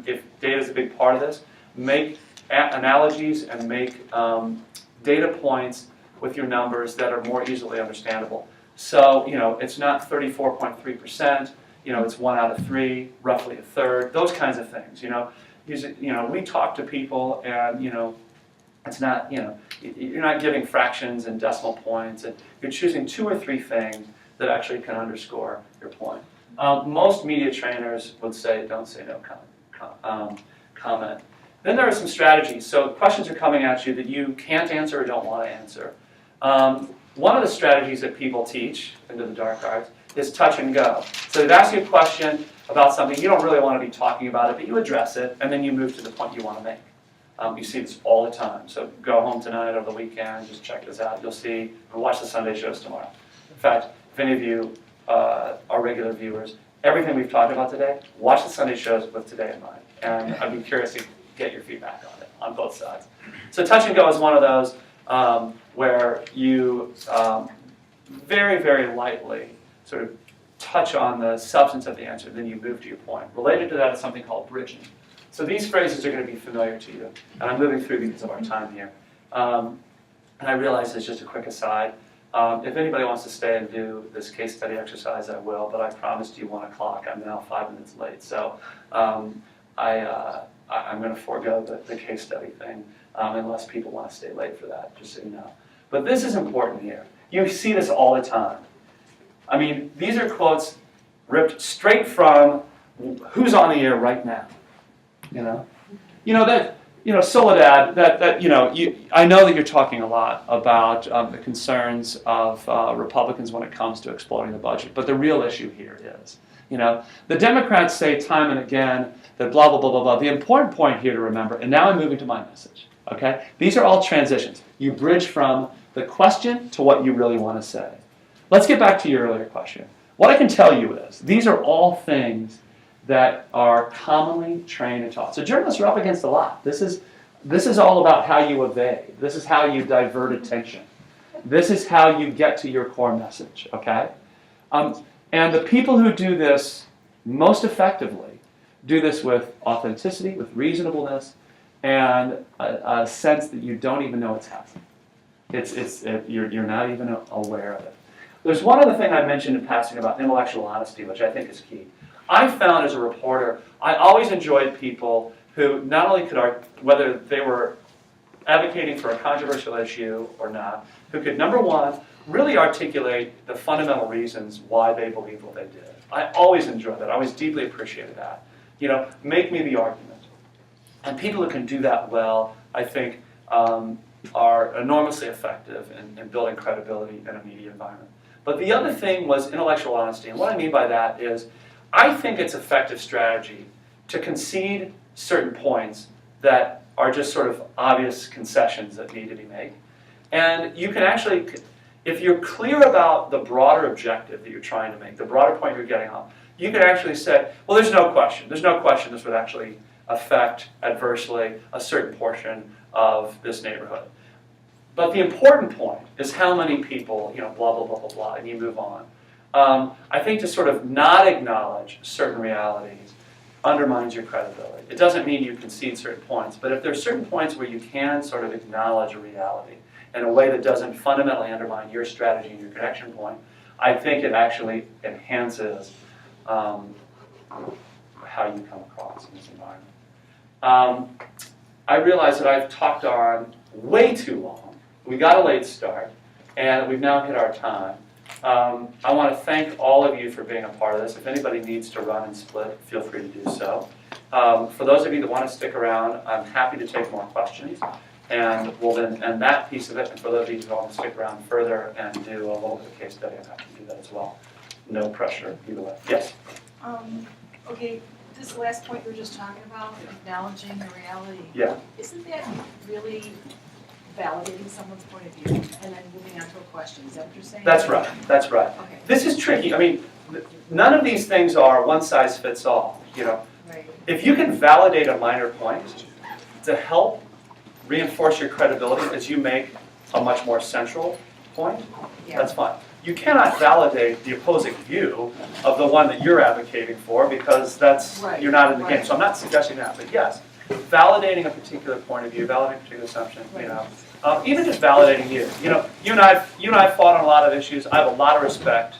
if data is a big part of this, make analogies and make data points with your numbers that are more easily understandable. So, it's not 34.3%, it's 1 out of 3, roughly a third, those kinds of things, we talk to people and, it's not, you're not giving fractions and decimal points, and you're choosing 2 or 3 things that actually can underscore your point. Most media trainers would say, don't say no comment. Then there are some strategies. So questions are coming at you that you can't answer or don't want to answer. One of the strategies that people teach into the dark arts is touch and go. So they've asked you a question about something, you don't really want to be talking about it, but you address it, and then you move to the point you want to make. You see this all the time. So go home tonight or the weekend, just check this out. You'll see, or watch the Sunday shows tomorrow. In fact, if any of you are regular viewers, everything we've talked about today, watch the Sunday shows with today in mind. And I'd be curious to get your feedback on it on both sides. So touch and go is one of those where you very, very lightly sort of touch on the substance of the answer, then you move to your point. Related to that is something called bridging. So these phrases are going to be familiar to you, and I'm moving through because of our time here. And I realize it's just a quick aside. If anybody wants to stay and do this case study exercise, I will, but I promised you 1 o'clock. I'm now 5 minutes late, so I'm going to forego the case study thing unless people want to stay late for that, just so you know. But this is important here. You see this all the time. I mean, these are quotes ripped straight from who's on the air right now. Soledad. I know that you're talking a lot about the concerns of Republicans when it comes to exploiting the budget, but the real issue here is, the Democrats say time and again that blah blah blah blah blah. The important point here to remember, and now I'm moving to my message. Okay, these are all transitions. You bridge from the question to what you really want to say. Let's get back to your earlier question. What I can tell you is these are all things that are commonly trained and taught. So journalists are up against a lot. This is all about how you evade. This is how you divert attention. This is how you get to your core message, okay? And the people who do this most effectively do this with authenticity, with reasonableness, and a sense that you don't even know it's happening. You're not even aware of it. There's one other thing I mentioned in passing about intellectual honesty, which I think is key. I found as a reporter, I always enjoyed people who not only could, whether they were advocating for a controversial issue or not, who could, number one, really articulate the fundamental reasons why they believed what they did. I always enjoyed that. I always deeply appreciated that. Make me the argument. And people who can do that well, I think, are enormously effective in building credibility in a media environment. But the other thing was intellectual honesty. And what I mean by that is, I think it's effective strategy to concede certain points that are just sort of obvious concessions that need to be made. And you can actually, if you're clear about the broader objective that you're trying to make, the broader point you're getting on, you can actually say, well, there's no question this would actually affect adversely a certain portion of this neighborhood. But the important point is how many people, blah, blah, blah, blah, blah, and you move on. I think to sort of not acknowledge certain realities undermines your credibility. It doesn't mean you concede certain points, but if there's certain points where you can sort of acknowledge a reality in a way that doesn't fundamentally undermine your strategy and your connection point, I think it actually enhances how you come across in this environment. I realize that I've talked on way too long. We got a late start, and we've now hit our time. I want to thank all of you for being a part of this. If anybody needs to run and split, feel free to do so. For those of you that want to stick around, I'm happy to take more questions, and we'll then end that piece of it. And for those of you who want to stick around further and do a little bit of case study, I'm happy to do that as well. No pressure either way. Yes? Okay, this last point you were just talking about, acknowledging the reality. Yeah. Isn't that really validating someone's point of view and then moving on to a question? Is that what you're saying? That's right. That's right. Okay. This is tricky. I mean, none of these things are one size fits all. Right. If you can validate a minor point to help reinforce your credibility as you make a much more central point, that's fine. You cannot validate the opposing view of the one that you're advocating for because you're not in the game. So I'm not suggesting that, but yes, validating a particular point of view, validating a particular assumption, even just validating you. You and I fought on a lot of issues. I have a lot of respect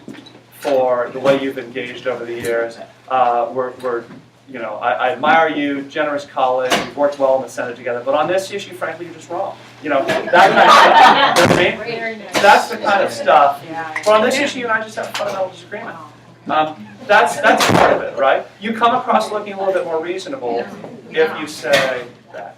for the way you've engaged over the years. I admire you, generous colleague, you've worked well in the Senate together, but on this issue, frankly, you're just wrong. That kind of stuff. You know what I mean? That's the kind of stuff. But on this issue, you and I just have a fundamental disagreement. That's part of it, right? You come across looking a little bit more reasonable if you say that,